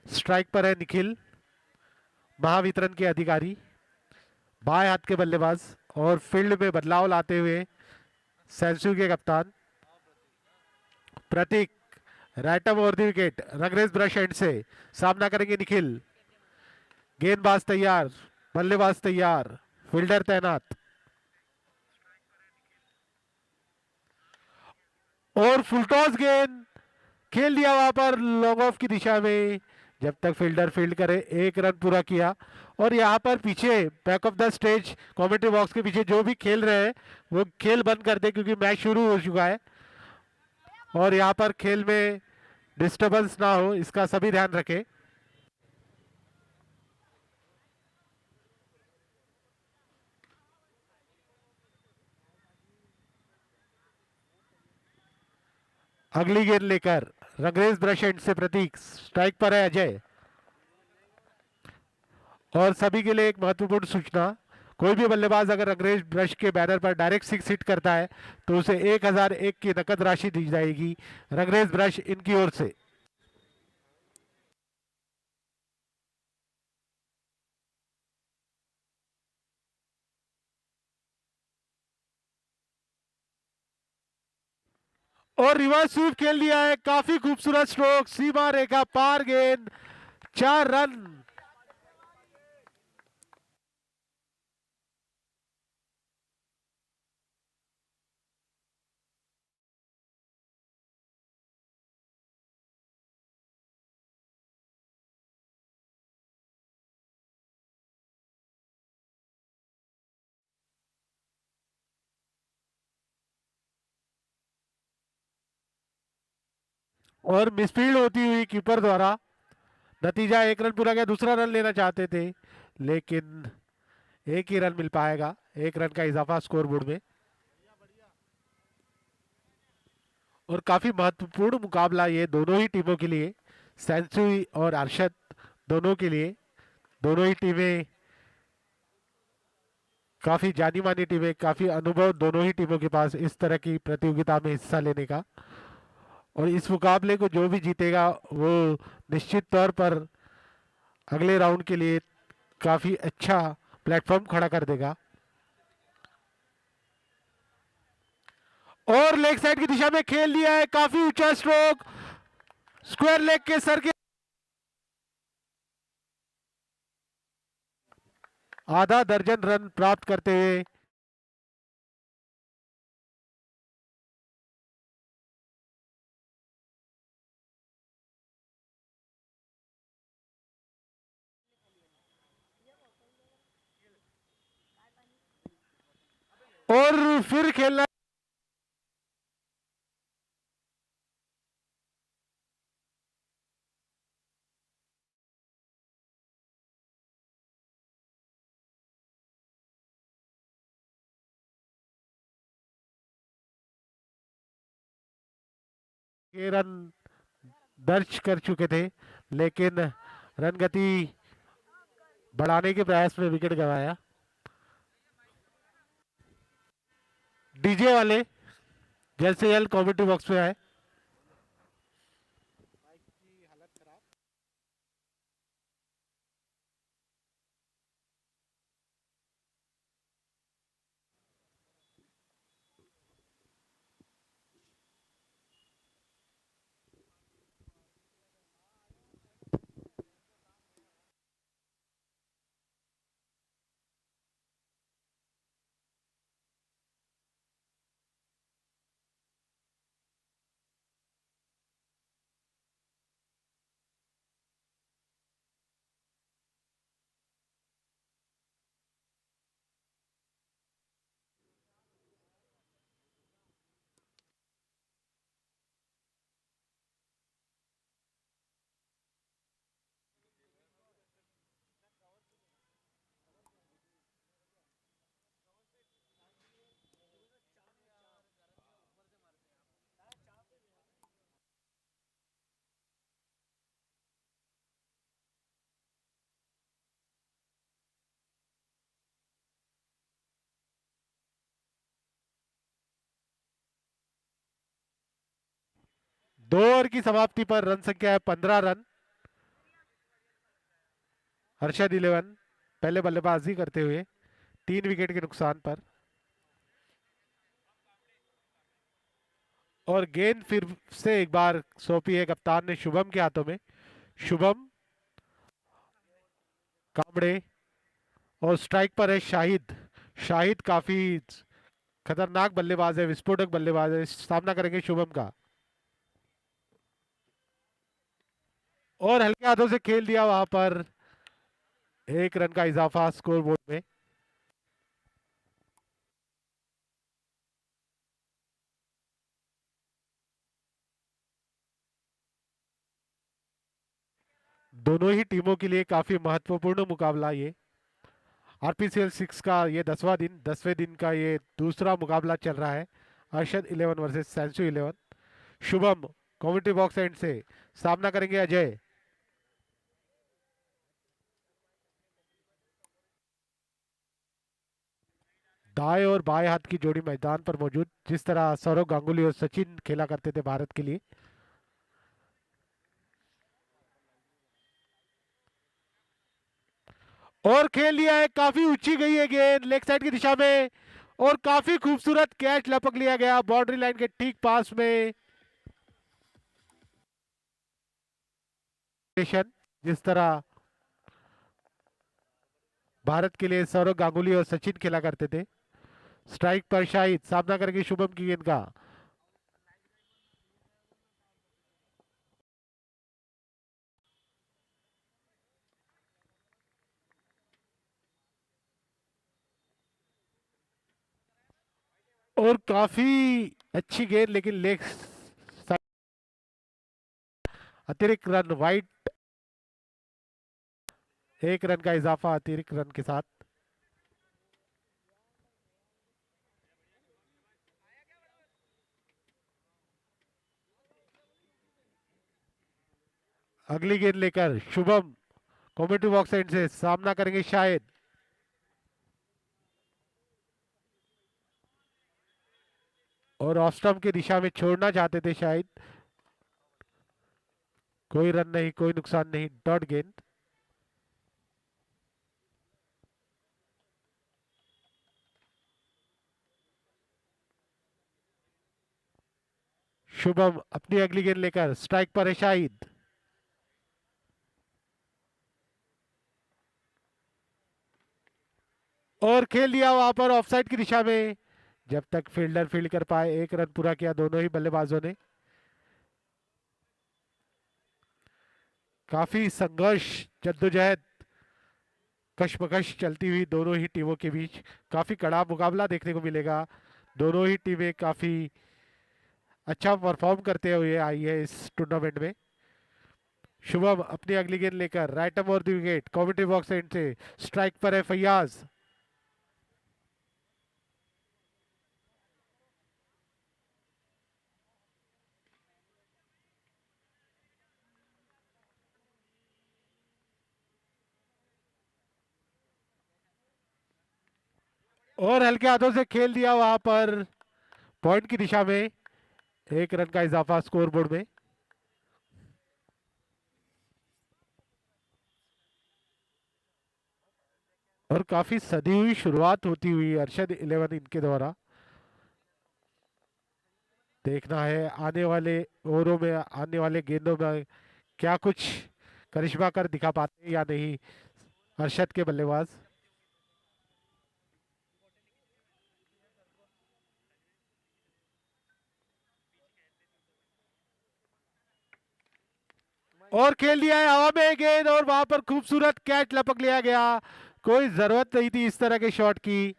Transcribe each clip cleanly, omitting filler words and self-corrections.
Strike पर है निखिल, महावितरण के अधिकारी, बाएं हाथ के बल्लेबाज और फील्ड में बदलाव लाते हुए सेंसू के कप्तान Prateek. Right over the wicket, Rangrez brush end से सामना करेंगे निखिल। गेंदबाज तैयार, बल्लेबाज तैयार, फील्डर तैनात और फुलटॉस गेंद खेल दिया वहां पर लॉन्ग ऑफ की दिशा में। जब तक फील्डर फील्ड करे, एक रन पूरा किया। और यहाँ पर पीछे back of the stage commentary box के पीछे जो भी खेल रहे हैं वो खेल बंद कर दे, क्योंकि मैच शुरू हो चुका है और यहाँ पर खेल में डिस्टरबेंस ना हो, इसका सभी ध्यान रखें। अगली गेंद लेकर रंगरेज ब्रश एंड से प्रतीक, स्ट्राइक पर है अजय। और सभी के लिए एक महत्वपूर्ण सूचना, कोई भी बल्लेबाज अगर अंग्रेज ब्रश के बैनर पर डायरेक्ट सिक्स हिट करता है तो उसे 1001 की नकद राशि दी जाएगी रंगरेज ब्रश इनकी ओर से। और रिवर्स स्वीप खेल दिया है, काफी खूबसूरत स्ट्रोक, सीमा रेखा पार गेंद, 4 रन। और मिसफील्ड होती हुई कीपर द्वारा, नतीजा 1 रन पूरा गया। दूसरा रन लेना चाहते थे लेकिन एक ही रन मिल पाएगा, 1 रन का इजाफा स्कोर बोर्ड में। और काफी महत्वपूर्ण मुकाबला ये दोनों ही टीमों के लिए, सेंचुरी और अरशद दोनों के लिए। दोनों ही टीमें काफी जानी मानी टीमें, काफी अनुभव दोनों ही टीमों के पास इस तरह की प्रतियोगिता में हिस्सा लेने का। और इस मुकाबले को जो भी जीतेगा वो निश्चित तौर पर अगले राउंड के लिए काफी अच्छा प्लेटफॉर्म खड़ा कर देगा। और लेग साइड की दिशा में खेल दिया है, काफी ऊंचा स्ट्रोक, स्क्वायर लेग के सर के आधा दर्जन रन प्राप्त करते हुए और फिर खेलना। ये रन दर्ज कर चुके थे लेकिन रन गति बढ़ाने के प्रयास में विकेट गंवाया। डीजे वाले जल्द से जल्द कमेंट्री बॉक्स में आए। दो ओवर की समाप्ति पर रन संख्या है 15 रन। हर्षद 11 पहले बल्लेबाजी करते हुए 3 विकेट के नुकसान पर। और गेंद फिर से एक बार सौंपी है कप्तान ने शुभम के हाथों में। शुभम कांबड़े और स्ट्राइक पर है शाहिद। शाहिद काफी खतरनाक बल्लेबाज है, विस्फोटक बल्लेबाज है, सामना करेंगे शुभम का। और हल्के हाथों से खेल दिया वहां पर, 1 रन का इजाफा स्कोर बोर्ड में। दोनों ही टीमों के लिए काफी महत्वपूर्ण मुकाबला ये। आरपीसीएल 6 का ये 10वें दिन का ये दूसरा मुकाबला चल रहा है। अर्शद 11 वर्सेस सैंसू 11। शुभम कम्युनिटी बॉक्स एंड से सामना करेंगे अजय। दाएं और बाएं हाथ की जोड़ी मैदान पर मौजूद, जिस तरह सौरव गांगुली और सचिन खेला करते थे भारत के लिए। और खेल लिया है, काफी ऊंची गई है गेंद लेग साइड की दिशा में। और काफी खूबसूरत कैच लपक लिया गया बाउंड्री लाइन के ठीक पास में। जिस तरह भारत के लिए सौरव गांगुली और सचिन खेला करते थे। स्ट्राइक पर शाहिद, सामना करेंगे शुभम की गेंद का। और काफी अच्छी गेंद, लेकिन लेग साइड। अतिरिक्त रन वाइट, 1 रन का इजाफा अतिरिक्त रन के साथ। अगली गेंद लेकर शुभम कॉमेंट्री बॉक्स एंड से सामना करेंगे शायद। और ऑफ स्टंप की दिशा में छोड़ना चाहते थे शायद। कोई रन नहीं, कोई नुकसान नहीं, डॉट गेंद। शुभम अपनी अगली गेंद लेकर स्ट्राइक पर है शाहिद। और खेल दिया वहां पर ऑफसाइड की दिशा में। जब तक फील्डर फील्ड कर पाए, 1 रन पूरा किया दोनों ही बल्लेबाजों ने। काफी संघर्ष, जद्दोजहद, कशमकश चलती हुई दोनों ही टीमों के बीच। काफी कड़ा मुकाबला देखने को मिलेगा। दोनों ही टीमें काफी अच्छा परफॉर्म करते हुए आई है इस टूर्नामेंट में। शुभम अपनी अगली गेंद लेकर right up over the wicket commentary box end से स्ट्राइक पर है फैयाज। और हल्के हाथों से खेल दिया वहां पर पॉइंट की दिशा में, 1 रन का इजाफा स्कोर बोर्ड में। और काफी सदी हुई शुरुआत होती हुई अरशद 11 इनके द्वारा। देखना है आने वाले ओवरों में, आने वाले गेंदों में क्या कुछ करिश्मा कर दिखा पाते हैं या नहीं अरशद के बल्लेबाज। और खेल दिया है हवा में गेंद, और वहां पर खूबसूरत कैच लपक लिया गया। कोई जरूरत नहीं थी इस तरह के शॉट की।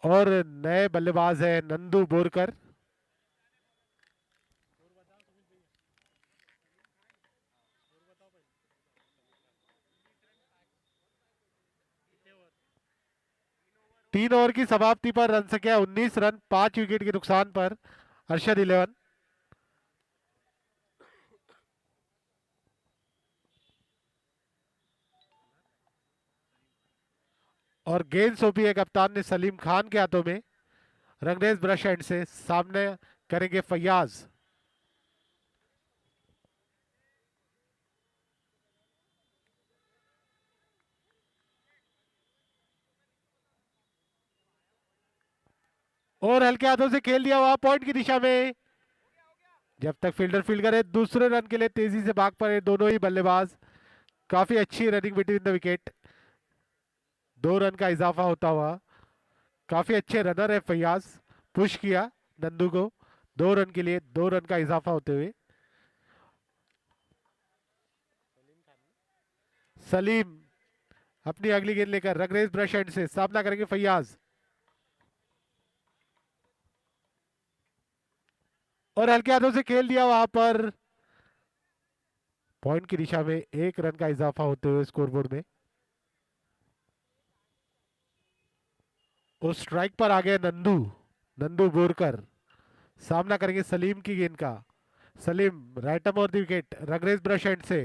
और नए बल्लेबाज है नंदू बोरकर। तीन ओवर की समाप्ति पर रन संख्या 19 रन, 5 विकेट के नुकसान पर अरशद 11। और गेंद सौंपी है कप्तान ने सलीम खान के हाथों में। रंगरेज ब्रश एंड से सामने करेंगे फैयाज। और हल्के हाथों से खेल दिया हुआ पॉइंट की दिशा में। जब तक फील्डर फील्ड करे, दूसरे रन के लिए तेजी से भाग पड़े दोनों ही बल्लेबाज। काफी अच्छी running between the wicket. 2 run का इजाफा होता हुआ। काफी अच्छे रनर है फैयाज। पुश किया नंदू को 2 रन के लिए, 2 रन का इजाफा होते हुए। सलीम अपनी अगली गेंद लेकर रंगरेज ब्रश एंड से सामना करेंगे फैयाज। और हल्के हाथों से खेल दिया वहां पर। पॉइंट की दिशा में 1 रन का इजाफा होते हुए स्कोरबोर्ड में। उस स्ट्राइक पर आ गए नंदू। नंदू बोरकर सामना करेंगे सलीम की गेंद का। Salim right up over the wicket Rangrez brush end से।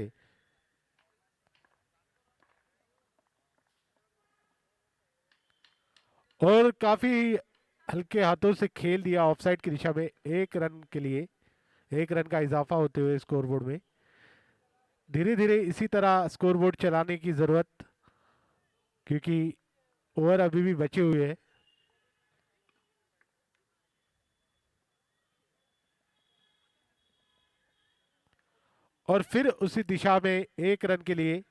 और काफी हल्के हाथों से खेल दिया ऑफसाइड की दिशा में 1 रन के लिए। 1 रन का इजाफा होते हुए स्कोरबोर्ड में। धीरे धीरे इसी तरह स्कोरबोर्ड चलाने की जरूरत, क्योंकि ओवर अभी भी बचे हुए हैं। और फिर उसी दिशा में 1 रन के लिए।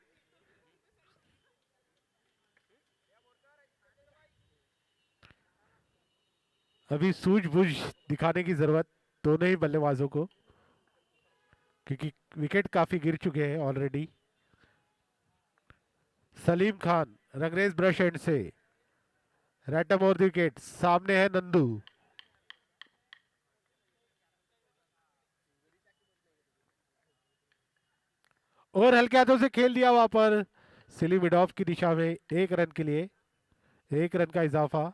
अभी सूझबूझ दिखाने की जरूरत दोनों ही बल्लेबाजों को, क्योंकि विकेट काफी गिर चुके हैं already. Salim Khan Rangrez brush end से right up over the wicket. सामने है नंदू। और हल्के हाथों से खेल दिया वहां पर सिली मिड ऑफ की दिशा में 1 रन के लिए। 1 रन का इजाफा।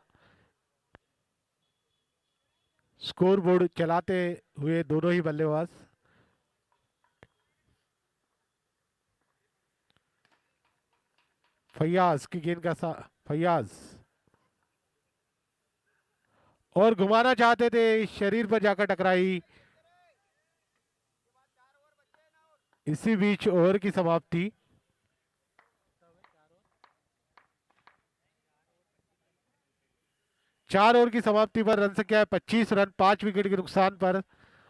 स्कोर बोर्ड चलाते हुए दोनों ही बल्लेबाज। फैयाज की गेंद का फैयाज। और घुमाना चाहते थे, शरीर पर जाकर टकराई। इसी बीच ओवर की समाप्ति। 4 ओवर की समाप्ति पर रन संख्या है 25 रन, 5 विकेट के नुकसान पर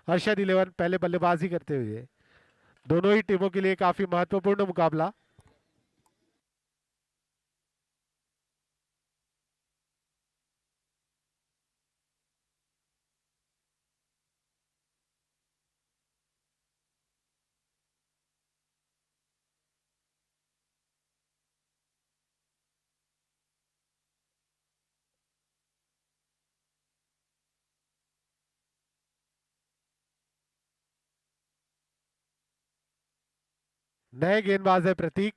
अरशद 11 पहले बल्लेबाजी करते हुए। दोनों ही टीमों के लिए काफी महत्वपूर्ण मुकाबला। नए गेंदबाज है प्रतीक।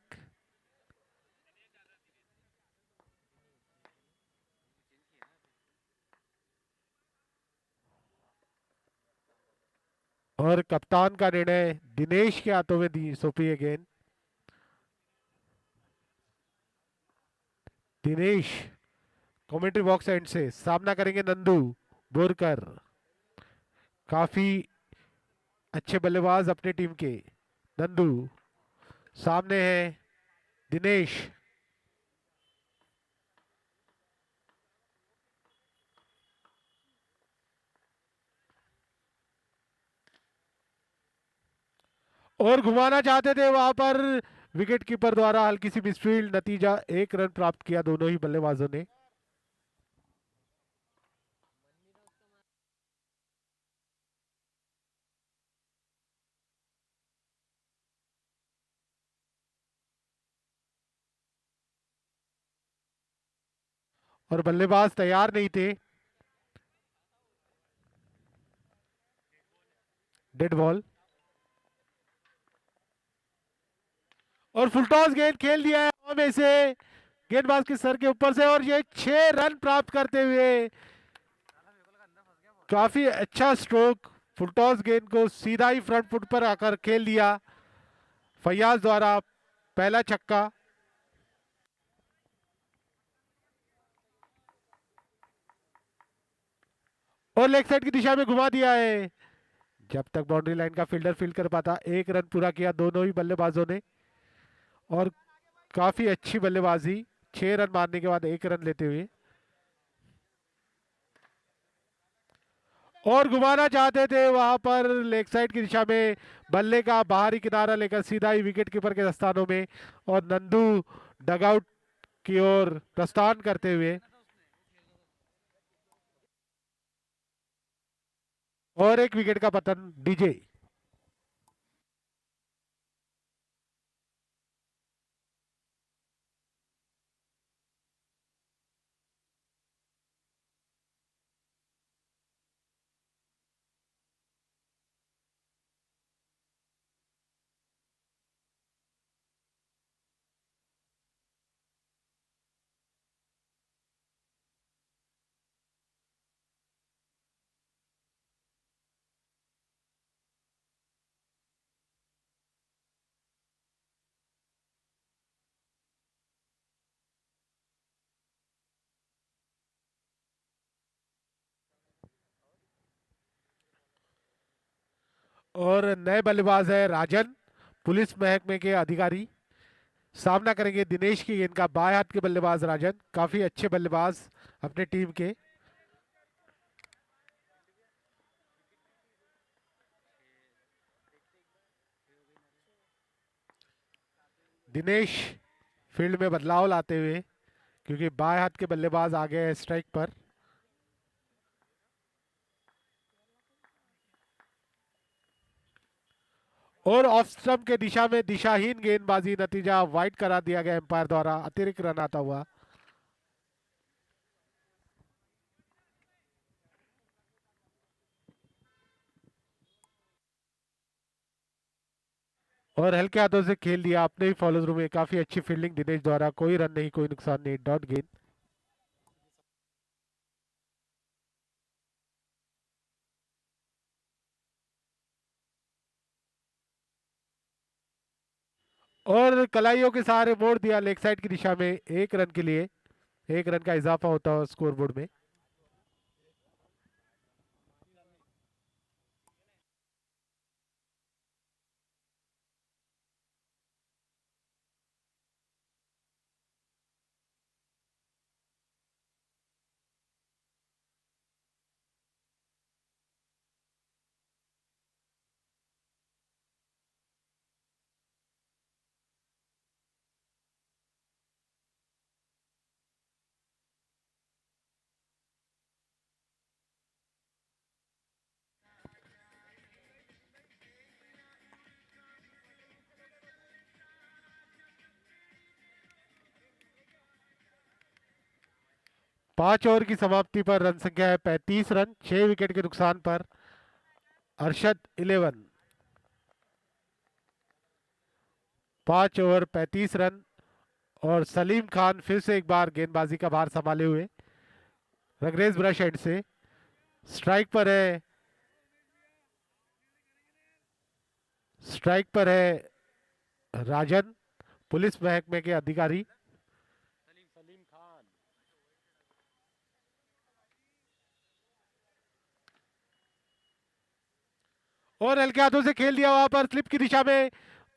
और कप्तान का निर्णय दिनेश के हाथों में दी सौंपी है गेंद। दिनेश कमेंट्री बॉक्स एंड से सामना करेंगे नंदू बोरकर। काफी अच्छे बल्लेबाज अपनी टीम के। नंदू सामने है दिनेश। और घुमाना चाहते थे वहां पर। विकेट कीपर द्वारा हल्की सी मिसफील्ड, नतीजा 1 रन प्राप्त किया दोनों ही बल्लेबाजों ने। और बल्लेबाज तैयार नहीं थे। डेड बॉल और फुल टॉस गेंद खेल दिया है हवा में से गेंदबाज के सर के ऊपर से, और ये 6 रन प्राप्त करते हुए काफी अच्छा स्ट्रोक। फुल टॉस गेंद को सीधा ही फ्रंट फुट पर आकर खेल दिया फैयाज द्वारा, पहला छक्का। और लेग साइड की दिशा में घुमा दिया है। जब तक बाउंड्री लाइन का फील्डर फील्ड कर पाता, 1 रन पूरा किया दोनों ही बल्लेबाजों ने, और काफी अच्छी बल्लेबाजी 6 रन मारने के बाद 1 रन लेते हुए। और घुमाना चाहते थे वहां पर लेग साइड की दिशा में, बल्ले का बाहरी किनारा लेकर सीधा ही विकेट कीपर के दस्तानों में, और नंदू डगआउट की ओर प्रस्थान करते हुए। और एक विकेट का पतन डीजे। और नए बल्लेबाज है राजन, पुलिस महकमे के अधिकारी। सामना करेंगे दिनेश की गेंद का। बाएं हाथ के बल्लेबाज राजन, काफी अच्छे बल्लेबाज अपने टीम के। दिनेश फील्ड में बदलाव लाते हुए, क्योंकि बाएं हाथ के बल्लेबाज आ गए हैं स्ट्राइक पर। और ऑफ स्टंप के दिशा में दिशाहीन गेंदबाजी, नतीजा वाइड करा दिया गया एम्पायर द्वारा, अतिरिक्त रन आता हुआ। और हल्के हाथों से खेल दिया अपने ही फॉलो थ्रू में, काफी अच्छी फील्डिंग दिनेश द्वारा। कोई रन नहीं, कोई नुकसान नहीं, डॉट गेंद। और कलाइयों के सहारे मोड़ दिया लेग साइड की दिशा में 1 रन के लिए। 1 रन का इजाफा होता है स्कोर बोर्ड में। पांच ओवर की समाप्ति पर रन संख्या है 35 रन, 6 विकेट के नुकसान पर। Arshad 11, 5 over 35 run. और सलीम खान फिर से एक बार गेंदबाजी का भार संभाले हुए, रंगरेज ब्रश एंड से। स्ट्राइक पर है, स्ट्राइक पर है राजन, पुलिस महकमे के अधिकारी। और हल्के हाथों से खेल दिया वहां पर स्लिप की दिशा में,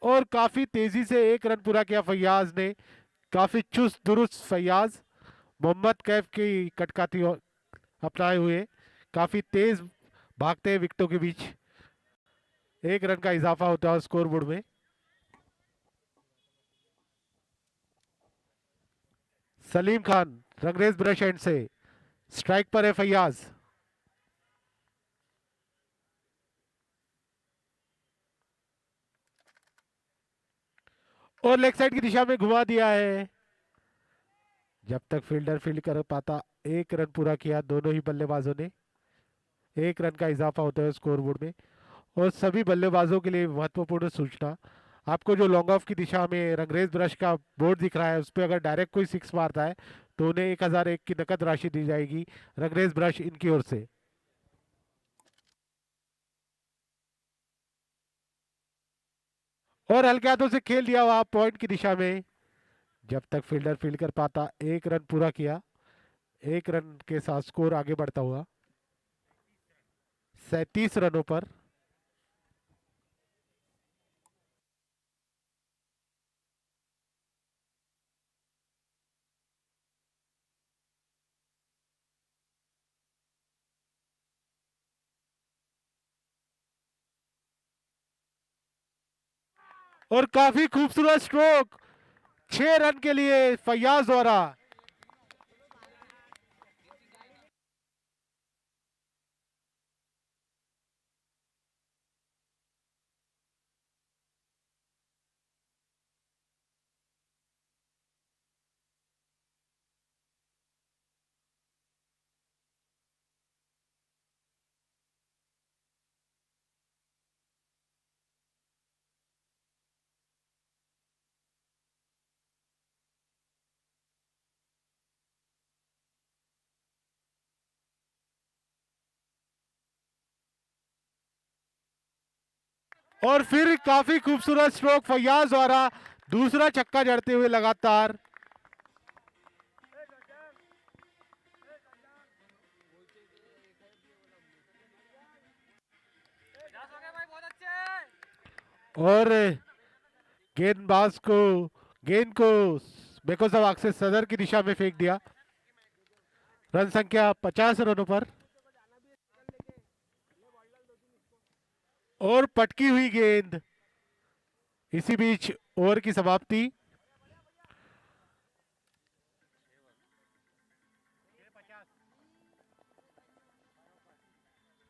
और काफी तेजी से 1 रन पूरा किया फैयाज ने। काफी चुस्त दुरुस्त फैयाज, मोहम्मद कैफ की कटकाती अपनाए हुए, काफी तेज भागते हैं विकेटों के बीच। 1 रन का इजाफा होता है स्कोर बोर्ड में। सलीम खान रंगरेज ब्रश एंड से। स्ट्राइक पर है फैयाज। और लेग साइड की दिशा में घुमा दिया है, जब तक फील्डर फील्ड कर पाता, 1 रन पूरा किया दोनों ही बल्लेबाजों ने। 1 रन का इजाफा होता है स्कोरबोर्ड में। और सभी बल्लेबाजों के लिए महत्वपूर्ण सूचना, आपको जो लॉन्ग ऑफ की दिशा में रंगरेज ब्रश का बोर्ड दिख रहा है उस पर अगर डायरेक्ट कोई सिक्स मारता है तो उन्हें 1001 की नकद राशि दी जाएगी रंगरेज ब्रश इनकी ओर से। और हल्के हाथों से खेल दिया हुआ पॉइंट की दिशा में। जब तक फील्डर फील्ड कर पाता, 1 रन पूरा किया। 1 रन के साथ स्कोर आगे बढ़ता हुआ 37 रनों पर। और काफी खूबसूरत स्ट्रोक 6 रन के लिए फैयाज द्वारा। और फिर काफी खूबसूरत स्ट्रोक फैयाज द्वारा, दूसरा छक्का जड़ते हुए लगातार। और गेंदबाज को गेंद को बेकोजवाक से सदर की दिशा में फेंक दिया। रन संख्या 50 रनों पर। और पटकी हुई गेंद। इसी बीच ओवर की समाप्ति।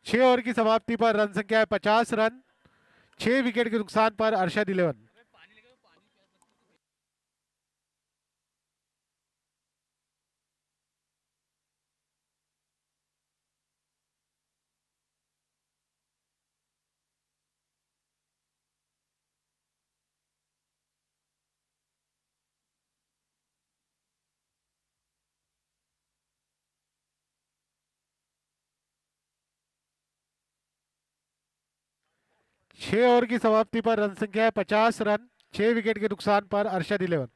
6 ओवर की समाप्ति पर रन संख्या है 50 रन। 6 विकेट के नुकसान पर अरशद 11। छह ओवर की समाप्ति पर रन संख्या है 50 रन। 6 विकेट के नुकसान पर अरशद 11।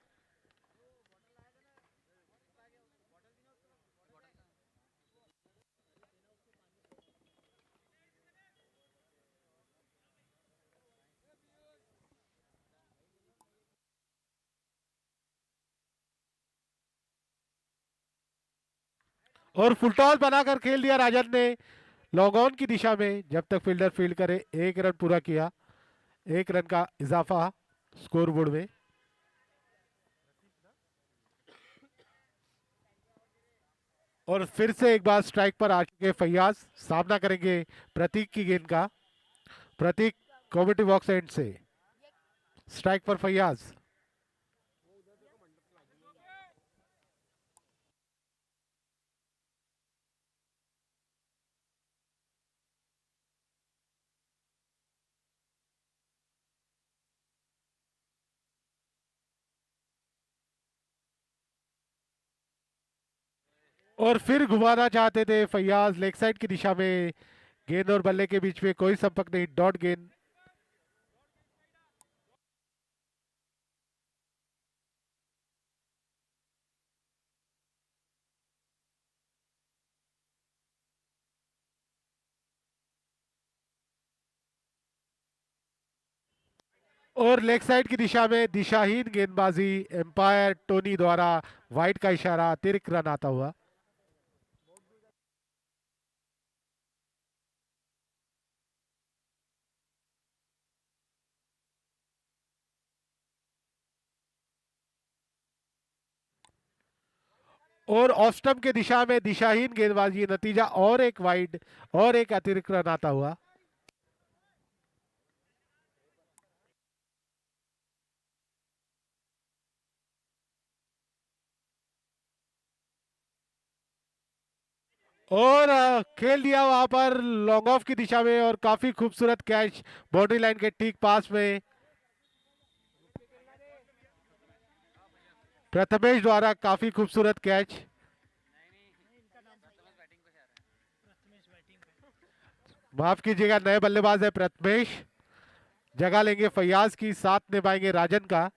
और फुलटॉस बनाकर खेल दिया राजन ने लॉन्ग ऑन की दिशा में। जब तक फील्डर फील्ड करे, 1 रन पूरा किया। 1 रन का इजाफा स्कोरबोर्ड में। और फिर से एक बार स्ट्राइक पर आ चुके फैयाज सामना करेंगे प्रतीक की गेंद का। प्रतीक कॉमेडी बॉक्स एंड से स्ट्राइक पर फैयाज। और फिर घुमाना चाहते थे फैयाज लेग साइड की दिशा में। गेंद और बल्ले के बीच में कोई संपर्क नहीं, डॉट गेंद। और लेग साइड की दिशा में दिशाहीन गेंदबाजी, एम्पायर टोनी द्वारा वाइड का इशारा, अतिरिक्त रन आता हुआ। और ऑफ स्टंप के दिशा में दिशाहीन गेंदबाजी, नतीजा और एक वाइड और एक अतिरिक्त रन आता हुआ। और खेल दिया वहां पर लॉन्ग ऑफ की दिशा में और काफी खूबसूरत कैच बाउंड्री लाइन के ठीक पास में प्रथमेश द्वारा काफी खूबसूरत कैच। माफ कीजिएगा, नए बल्लेबाज है प्रथमेश, जगह लेंगे फैयाज की, साथ निभाएंगे राजन का।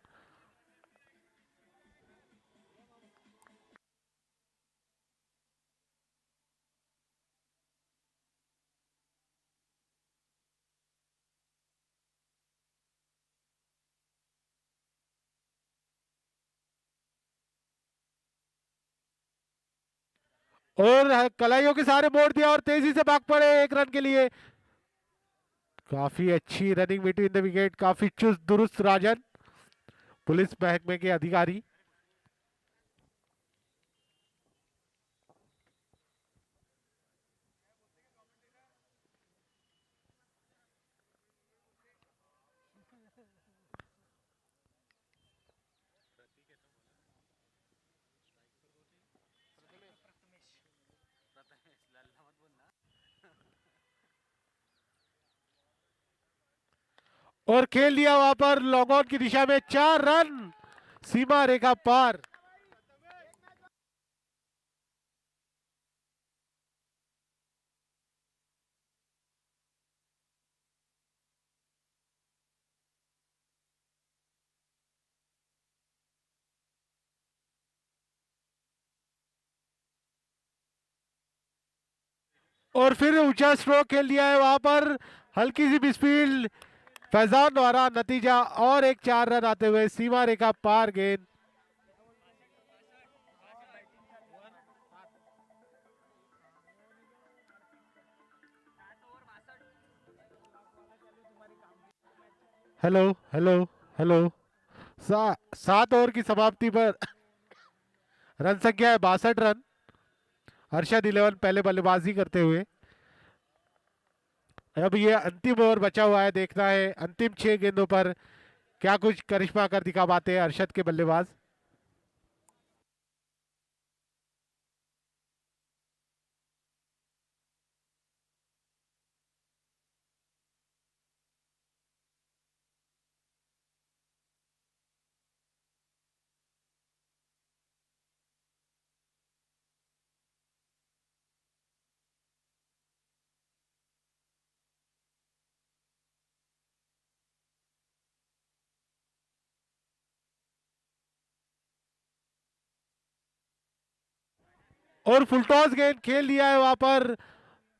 और कलाइयों के सहारे मोड़ दिया और तेजी से भाग पड़े एक रन के लिए। काफी अच्छी रनिंग बिटवीन द विकेट, काफी चुस्त दुरुस्त राजन, पुलिस महकमे के अधिकारी। और खेल दिया वहां पर लॉन्ग ऑन की दिशा में, 4 रन, सीमा रेखा पार। और फिर ऊंचा स्ट्रोक खेल दिया है वहां पर, हल्की सी मिसफील्ड फैजान द्वारा, नतीजा और एक 4 रन आते हुए सीमा रेखा पार गेंद। Hello hello hello. 7 ओवर की समाप्ति पर रन संख्या है 62 रन। अरशद 11 पहले बल्लेबाजी करते हुए। अब ये अंतिम ओवर बचा हुआ है, देखना है अंतिम 6 गेंदों पर क्या कुछ करिश्मा कर दिखा पाते हैं अरशद के बल्लेबाज। और फुल टॉस गेंद खेल दिया है वहां पर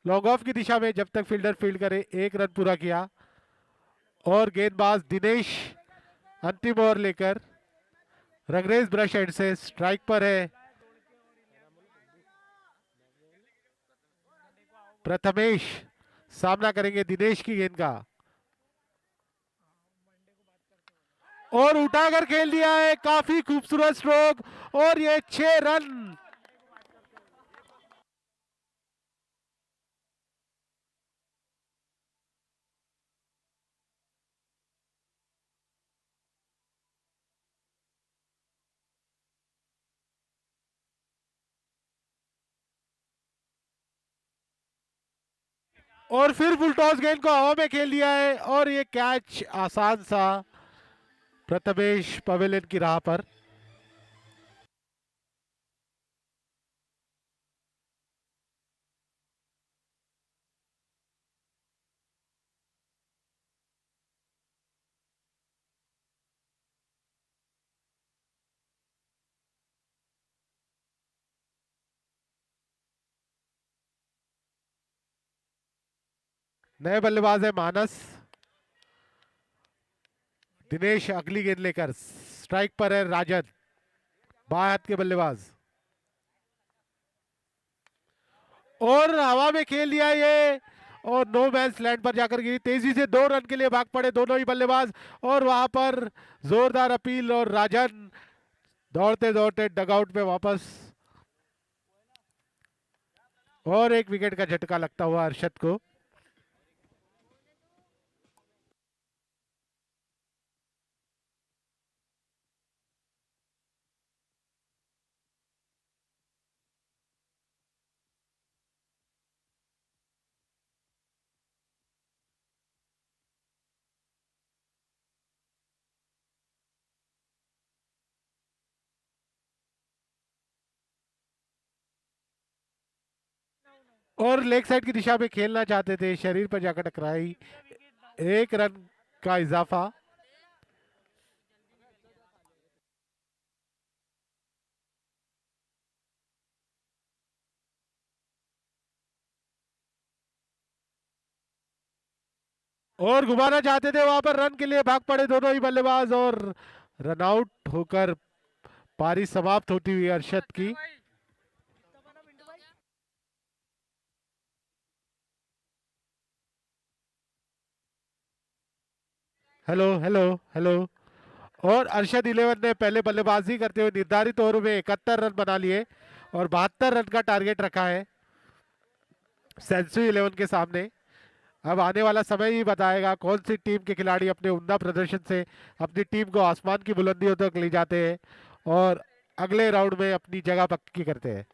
लॉन्ग ऑफ की दिशा में, जब तक फील्डर फील्ड करे, 1 रन पूरा किया। और गेंदबाज दिनेश अंतिम ओवर लेकर रंगरेज ब्रश एंड से स्ट्राइक पर है। प्रथमेश सामना करेंगे दिनेश की गेंद का, और उठाकर खेल दिया है, काफी खूबसूरत स्ट्रोक, और ये 6 रन। और फिर फुल टॉस गेंद को हवा में खेल दिया है, और ये कैच आसान सा प्रथमेश पवेलियन की राह पर। नए बल्लेबाज है मानस। दिनेश अगली गेंद लेकर स्ट्राइक पर है राजन, बाएं हाथ के बल्लेबाज, और हवा में खेल दिया ये, और नो मैंस लैंड पर जाकर गिरी, तेजी से 2 रन के लिए भाग पड़े दोनों ही बल्लेबाज। और वहां पर जोरदार अपील, और राजन दौड़ते दौड़ते डगआउट में वापस, और एक विकेट का झटका लगता हुआ अरशद को। और लेग साइड की दिशा में खेलना चाहते थे, शरीर पर जाकर टकराई, 1 रन का इजाफा। और घुमाना चाहते थे, वहां पर रन के लिए भाग पड़े दोनों ही बल्लेबाज, और रन आउट होकर पारी समाप्त होती हुई अरशद की। Hello hello hello. और अरशद 11 ने पहले बल्लेबाजी करते हुए निर्धारित ओवर में 71 रन बना लिए और 72 रन का टारगेट रखा है सेंचुरी 11 के सामने। अब आने वाला समय ही बताएगा कौन सी टीम के खिलाड़ी अपने उम्दा प्रदर्शन से अपनी टीम को आसमान की बुलंदियों तक ले जाते हैं और अगले राउंड में अपनी जगह पक्की करते हैं।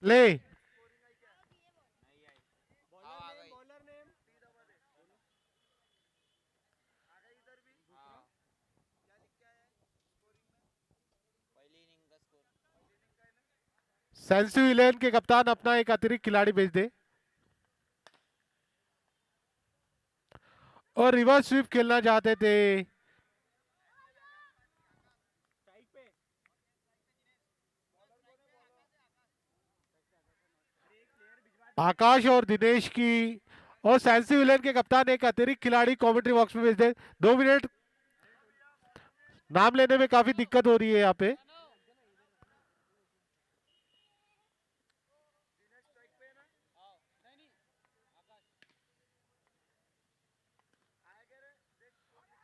प्ले। आ गई। हाँ, पहली इनिंग का स्कोर। सेंसू इलेवन के कप्तान अपना एक अतिरिक्त खिलाड़ी भेज दे और रिवर्स स्वीप खेलना चाहते थे। आकाश और दिनेश की, और सेंसू इलेवन के कप्तान एक अतिरिक्त खिलाड़ी कमेंट्री बॉक्स में भेज दे। 2 मिनट, नाम लेने में काफी दिक्कत हो रही है यहाँ पे।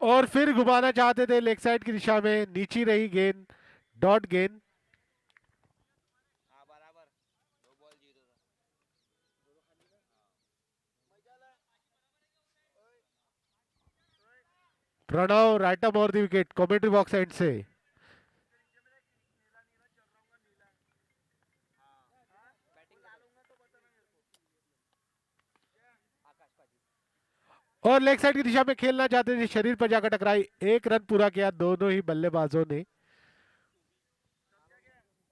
और फिर घुमाना चाहते थे लेग साइड की दिशा में, नीचे रही गेंद, डॉट गेंद। हाँ बराबर, 2 बॉल जीतो था। Pranav right up over the wicket commentary box end से। बैटिंग आकाश पाजी। और लेग साइड की दिशा में खेलना चाहते थे, शरीर पर जाकर टकराई, 1 रन पूरा किया दोनों ही बल्लेबाजों ने।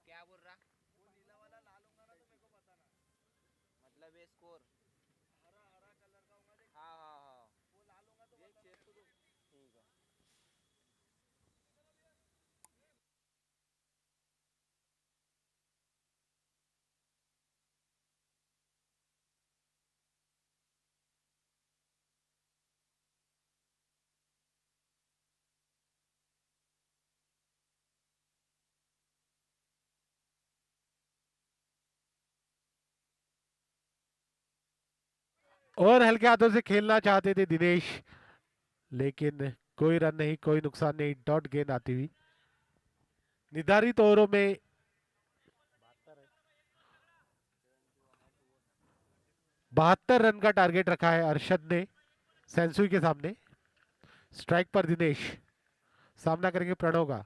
क्या बोल रहा, मतलब ये स्कोर। हाँ हाँ हाँ, ठीक है। और हल्के हाथों से खेलना चाहते थे दिनेश, लेकिन कोई रन नहीं, कोई नुकसान नहीं, डॉट गेंद आती हुई। निर्धारित ओवरों में 72 रन का टारगेट रखा है अरशद ने सेंसुई के सामने। स्ट्राइक पर दिनेश, सामना करेंगे प्रणव का,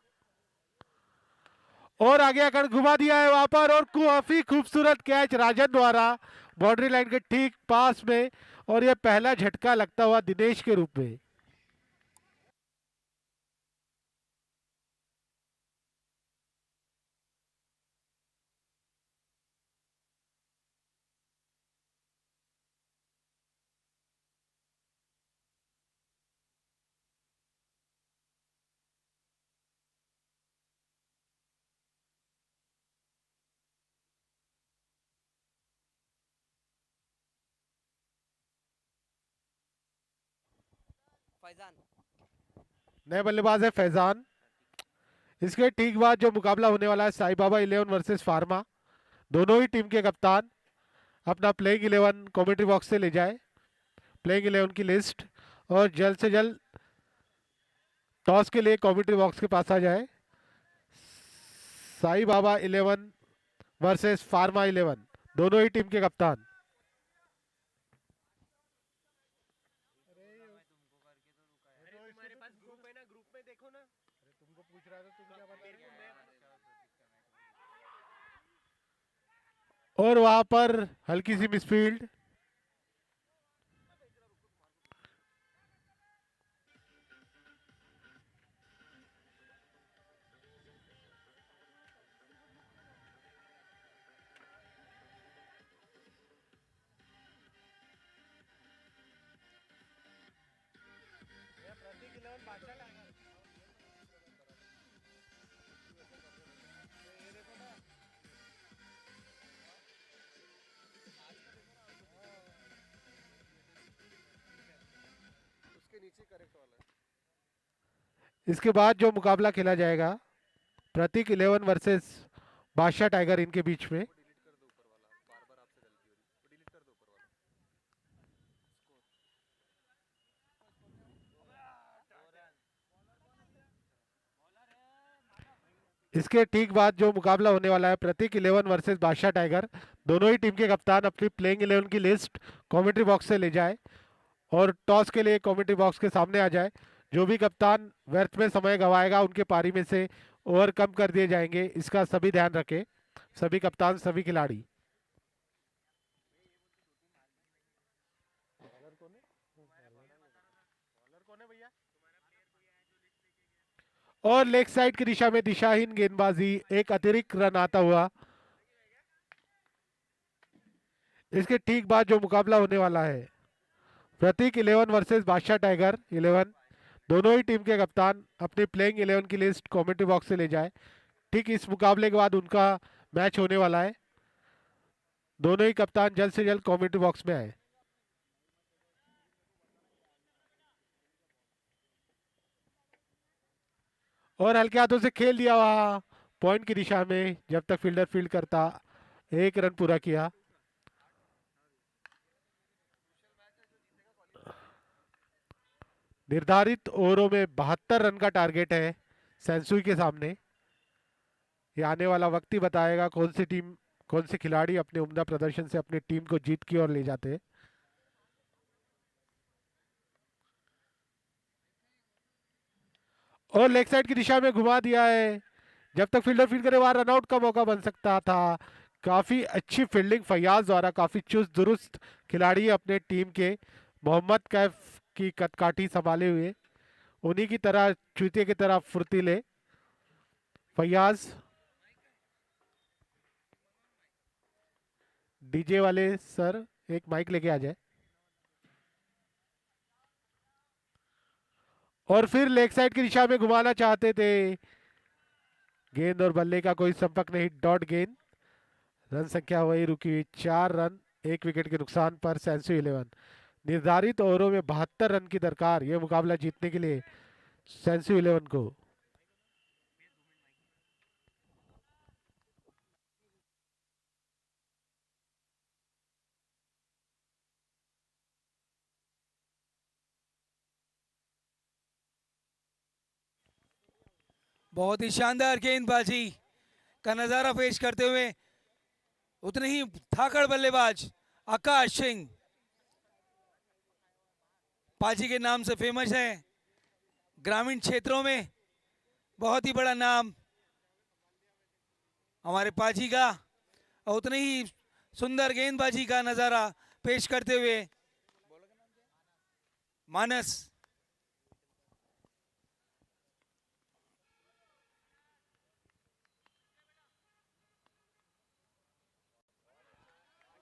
और आगे आकर घुमा दिया है वहां पर, और काफी खूबसूरत कैच राजन द्वारा बाउंड्री लाइन के ठीक पास में, और यह पहला झटका लगता हुआ दिनेश के रूप में। फैजान। नए बल्लेबाज है फैजान। इसके ठीक बाद जो मुकाबला होने वाला है Sai Baba eleven versus pharma, दोनों ही टीम के कप्तान अपना प्लेइंग इलेवन कमेंट्री बॉक्स से ले जाए, प्लेइंग इलेवन की लिस्ट, और जल्द से जल्द टॉस के लिए कमेंट्री बॉक्स के पास आ जाए। Sai Baba eleven versus pharma eleven, दोनों ही टीम के कप्तान। बोला मैं तुमको करके तो रुका यार। अरे तुम्हारे पास ग्रुप है ना, ग्रुप में देखो ना। तुमको पूछ रहा था, तुम क्या बता रहे हो? और वहां पर हल्की सी मिसफील्ड। प्रतीक 11 बादशाह टाइगर। ये देखो ना, उसके नीचे करेक्ट वाला है। इसके बाद जो मुकाबला खेला जाएगा प्रतीक इलेवन वर्सेस बादशाह टाइगर, इनके बीच में। वो डिलीट कर दो ऊपर वाला, बार बार आपसे गलती हो रही है, वो डिलीट कर दो ऊपर वाला इसके ठीक बाद जो मुकाबला होने वाला है प्रतीक इलेवन वर्सेस बादशाह टाइगर, दोनों ही टीम के कप्तान अपनी प्लेइंग इलेवन की लिस्ट कमेंट्री बॉक्स से ले जाए और टॉस के लिए कमेंट्री बॉक्स के सामने आ जाए। जो भी कप्तान व्यर्थ में समय गंवाएगा उनके पारी में से ओवर कम कर दिए जाएंगे, इसका सभी ध्यान रखें, सभी कप्तान सभी खिलाड़ी। और लेग साइड की दिशा में दिशाहीन गेंदबाजी, एक अतिरिक्त रन आता हुआ। इसके ठीक बाद जो मुकाबला होने वाला है, प्रतीक 11 वर्सेस बादशाह टाइगर 11, दोनों ही टीम के कप्तान अपनी प्लेइंग 11 की लिस्ट कमेंट्री बॉक्स से ले जाए। ठीक इस मुकाबले के बाद उनका मैच होने वाला है। दोनों ही कप्तान जल्द से जल्द कमेंट्री बॉक्स में आए। और हल्के हाथों से खेल दिया वहां पॉइंट की दिशा में, जब तक फील्डर फील्ड करता। एक रन पूरा किया। निर्धारित ओवरों में 72 रन का टारगेट है सेंसुई के सामने। ये आने वाला वक्त ही बताएगा कौन सी टीम, कौन से खिलाड़ी अपने उम्दा प्रदर्शन से अपनी टीम को जीत की ओर ले जाते हैं। और लेग साइड की दिशा में घुमा दिया है। जब तक फील्डर फील्ड करे वहां रनआउट का मौका बन सकता था। काफी अच्छी फील्डिंग फैयाज द्वारा, काफी चुस्त दुरुस्त खिलाड़ी अपने टीम के। मोहम्मद कैफ की कदकाठी संभाले हुए, उन्हीं की तरह चूतिए की तरह फुर्तीले फैयाज। डीजे वाले सर एक माइक लेके आ जाए। और फिर लेग साइड की दिशा में घुमाना चाहते थे। गेंद और बल्ले का कोई संपर्क नहीं, डॉट गेंद। रन संख्या वही रुकी हुई, 4 रन 1 विकेट के नुकसान पर सेंसु 11। निर्धारित ओवरों में 72 रन की दरकार यह मुकाबला जीतने के लिए सेंसु 11 को। बहुत ही शानदार गेंदबाजी का नजारा पेश करते हुए उतने ही धाकड़ बल्लेबाज आकाश सिंह, पाजी के नाम से फेमस है ग्रामीण क्षेत्रों में। बहुत ही बड़ा नाम हमारे पाजी का, और उतने ही सुंदर गेंदबाजी का नजारा पेश करते हुए मानस।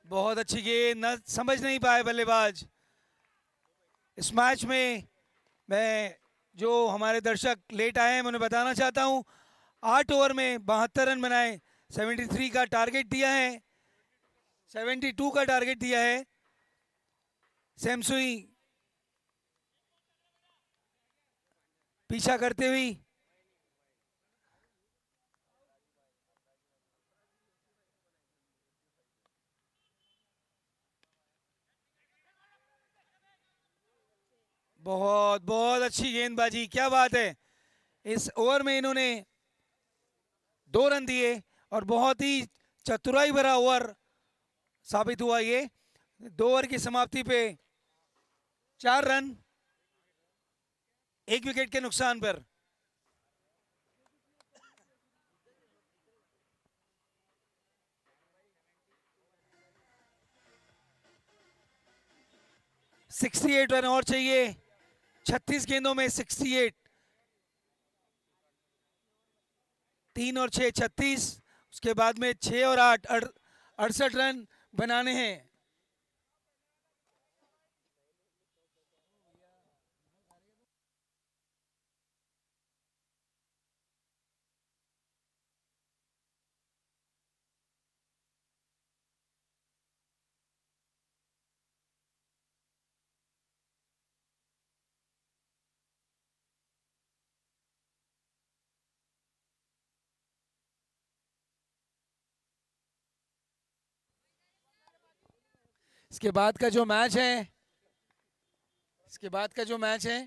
बहुत अच्छी गेंद, न समझ नहीं पाए बल्लेबाज। इस मैच में मैं, जो हमारे दर्शक लेट आए हैं, मैं उन्हें बताना चाहता हूं 8 ओवर में 72 रन बनाए। 73 का टारगेट दिया है, 72 का टारगेट दिया है सैमसुई पीछा करते हुई। बहुत बहुत अच्छी गेंदबाजी, क्या बात है। इस ओवर में इन्होंने 2 रन दिए और बहुत ही चतुराई भरा ओवर साबित हुआ ये। 2 ओवर की समाप्ति पे 4 रन 1 विकेट के नुकसान पर। सिक्सटी 68 रन और चाहिए, 36 गेंदों में 68। 3 और 6 36, उसके बाद में 6 और 8 68 रन बनाने हैं। इसके बाद का जो मैच है, इसके बाद का जो मैच है,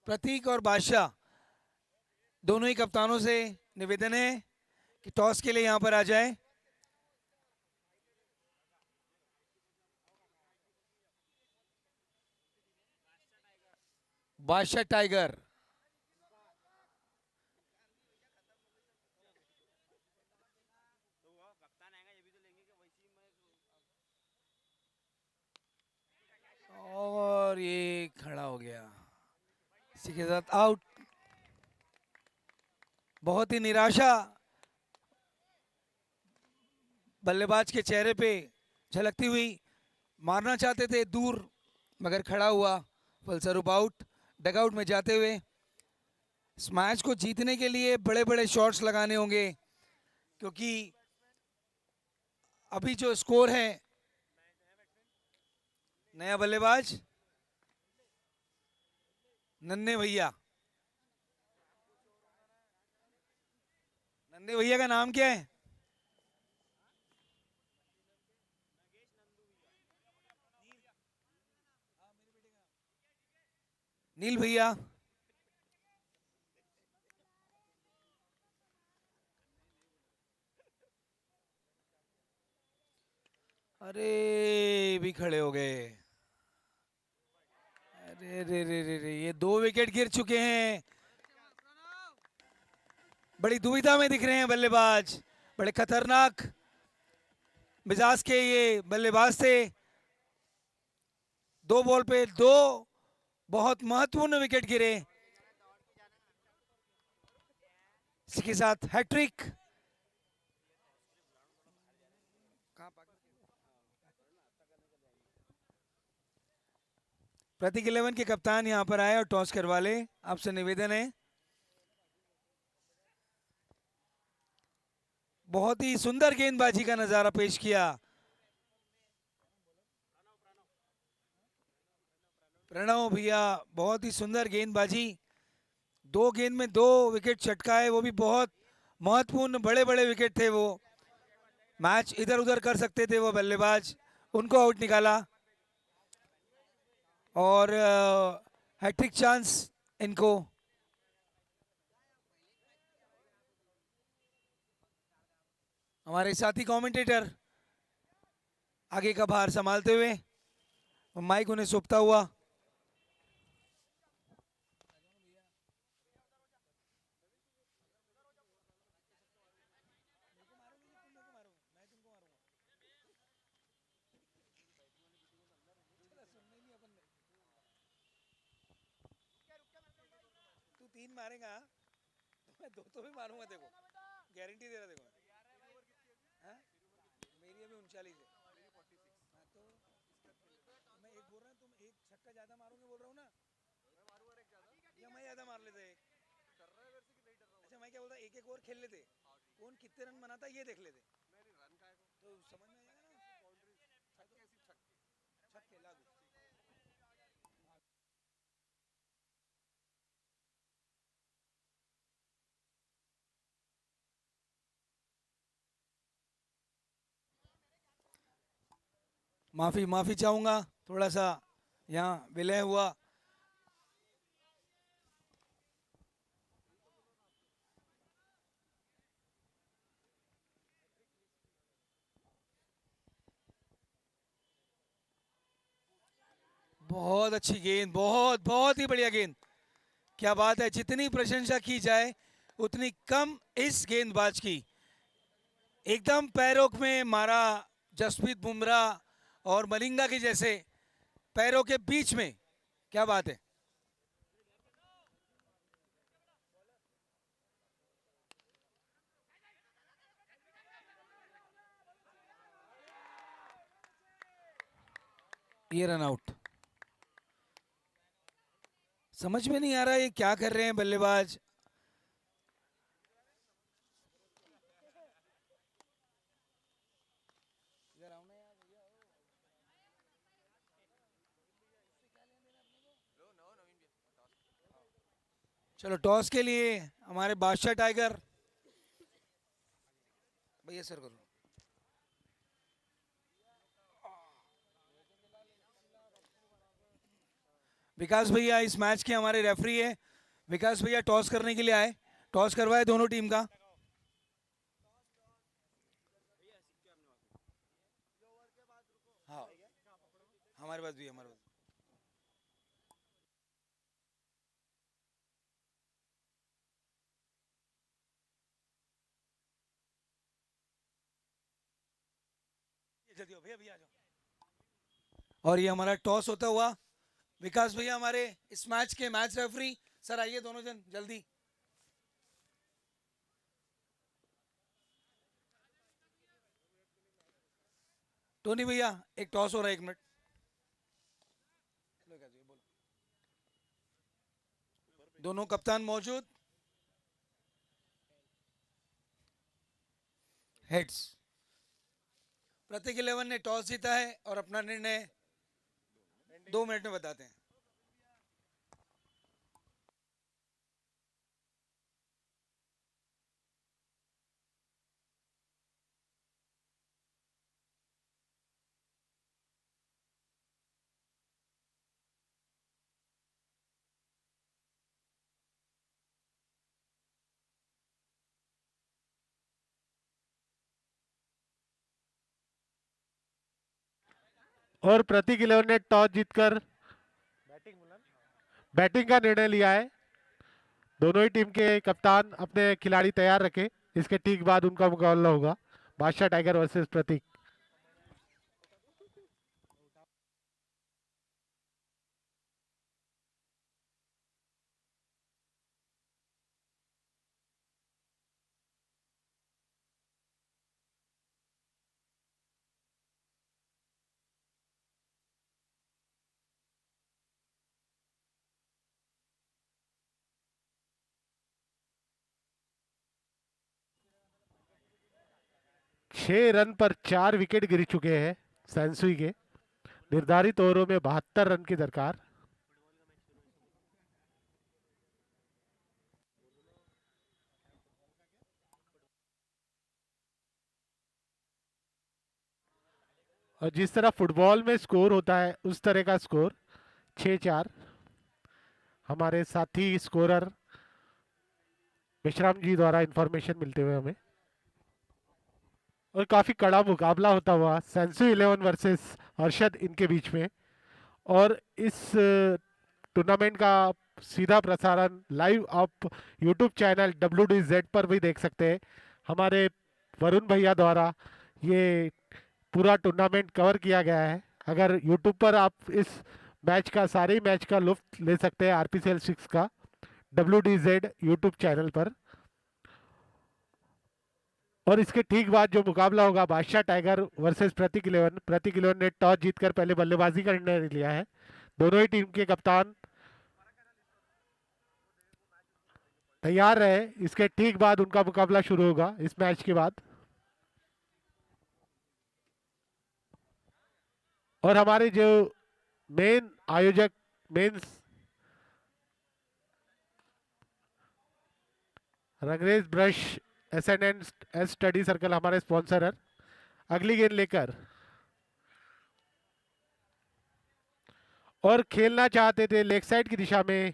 प्रतीक और बादशाह दोनों ही कप्तानों से निवेदन है कि टॉस के लिए यहां पर आ जाए। बादशाह टाइगर, और ये खड़ा हो गया, इसी के साथ आउट। बहुत ही निराशा बल्लेबाज के चेहरे पे झलकती हुई। मारना चाहते थे दूर, मगर खड़ा हुआ फलस्वरूप आउट। डगआउट में जाते हुए इस मैच को जीतने के लिए बड़े बड़े शॉट्स लगाने होंगे, क्योंकि अभी जो स्कोर है, नया बल्लेबाज नन्हे भैया। नन्हे भैया का नाम क्या है? नील भैया। अरे भी खड़े हो गए। अरे रे रे रे रे, ये 2 विकेट गिर चुके हैं। बड़ी दुविधा में दिख रहे हैं बल्लेबाज। बड़े खतरनाक मिजाज के ये बल्लेबाज थे। 2 बॉल पे 2 बहुत महत्वपूर्ण विकेट गिरे। इसी के साथ हैट्रिक। प्रतीक 11 के कप्तान यहां पर आए और टॉस करवा ले। आपसे निवेदन है, बहुत ही सुंदर गेंदबाजी का नजारा पेश किया। प्रणव भैया, बहुत ही सुंदर गेंदबाजी। 2 गेंद में 2 विकेट चटकाए, वो भी बहुत महत्वपूर्ण बड़े बड़े विकेट थे। वो मैच इधर उधर कर सकते थे वो बल्लेबाज, उनको आउट निकाला। और हैट्रिक चांस इनको। हमारे साथी कमेंटेटर आगे का भार संभालते हुए, माइक उन्हें सौंपता हुआ। तू 3 मारेगा तो मैं 2 तो भी मारूंगा, देखो गारंटी दे रहा। देखो हाँ? मेरी अभी 39 है। हाँ, तो मैं एक बोल रहा हूँ, तुम एक छक्का ज्यादा मारोगे बोल रहा हूँ ना, या मैं ज्यादा मार लेते एक। अच्छा, मैं क्या बोलता, एक एक और खेल लेते, कौन कितने रन बनाता ये देख लेते, तो समझ में आ जाएगा ना। छक्के लागू। माफी माफी चाहूंगा, थोड़ा सा यहाँ विलय हुआ। बहुत अच्छी गेंद, बहुत बहुत ही बढ़िया गेंद। क्या बात है, जितनी प्रशंसा की जाए उतनी कम इस गेंदबाज की। एकदम पैरों में मारा, जसप्रीत बुमराह और मलिंगा के जैसे पैरों के बीच में। क्या बात है। ये रन आउट। समझ में नहीं आ रहा ये क्या कर रहे हैं बल्लेबाज। चलो टॉस के लिए हमारे बादशाह टाइगर भैया सर करो। विकास भैया इस मैच के हमारे रेफरी है। विकास भैया टॉस करने के लिए आए, टॉस करवाए दोनों टीम का। हाँ, हमारे पास भी, हमारे पास। जल्दी हो भैया, भैया आ जाओ। और ये हमारा टॉस होता हुआ, विकास भैया हमारे इस मैच के मैच रेफरी। सर आइए दोनों जन जल्दी। टोनी भैया एक टॉस हो रहा है, 1 मिनट। दोनों कप्तान मौजूद। हेड्स। प्रतीक 11 ने टॉस जीता है और अपना निर्णय 2 मिनट में बताते हैं। और प्रतीक 11 ने टॉस जीतकर बैटिंग का निर्णय लिया है। दोनों ही टीम के कप्तान अपने खिलाड़ी तैयार रखे, इसके ठीक बाद उनका मुकाबला होगा बादशाह टाइगर वर्सेस प्रतीक। छह रन पर 4 विकेट गिर चुके हैं सेंसुई के। निर्धारित ओवरों में 72 रन की दरकार। और जिस तरह फुटबॉल में स्कोर होता है उस तरह का स्कोर 6-4। हमारे साथी स्कोरर विश्राम जी द्वारा इंफॉर्मेशन मिलते हुए हमें। और काफी कड़ा मुकाबला होता हुआ सेंसुई 11 वर्सेस अरशद इनके बीच में। और इस टूर्नामेंट का सीधा प्रसारण लाइव आप यूट्यूब चैनल WDZ पर भी देख सकते हैं। हमारे वरुण भैया द्वारा ये पूरा टूर्नामेंट कवर किया गया है। अगर यूट्यूब पर आप इस मैच का सारे मैच का लुत्फ ले सकते हैं RPCL 6 का WDZ यूट्यूब चैनल पर। और इसके ठीक बाद जो मुकाबला होगा बादशाह टाइगर वर्सेस प्रतीक 11। प्रतीक 11 ने टॉस जीतकर पहले बल्लेबाजी का निर्णय लिया है। दोनों ही टीम के कप्तान तैयार रहे, इसके ठीक बाद उनका मुकाबला शुरू होगा इस मैच के बाद। और हमारे जो मेन आयोजक main Rangrez brush S&S study circle हमारे स्पॉन्सर है। अगली गेंद लेकर और खेलना चाहते थे लेग साइड की दिशा में।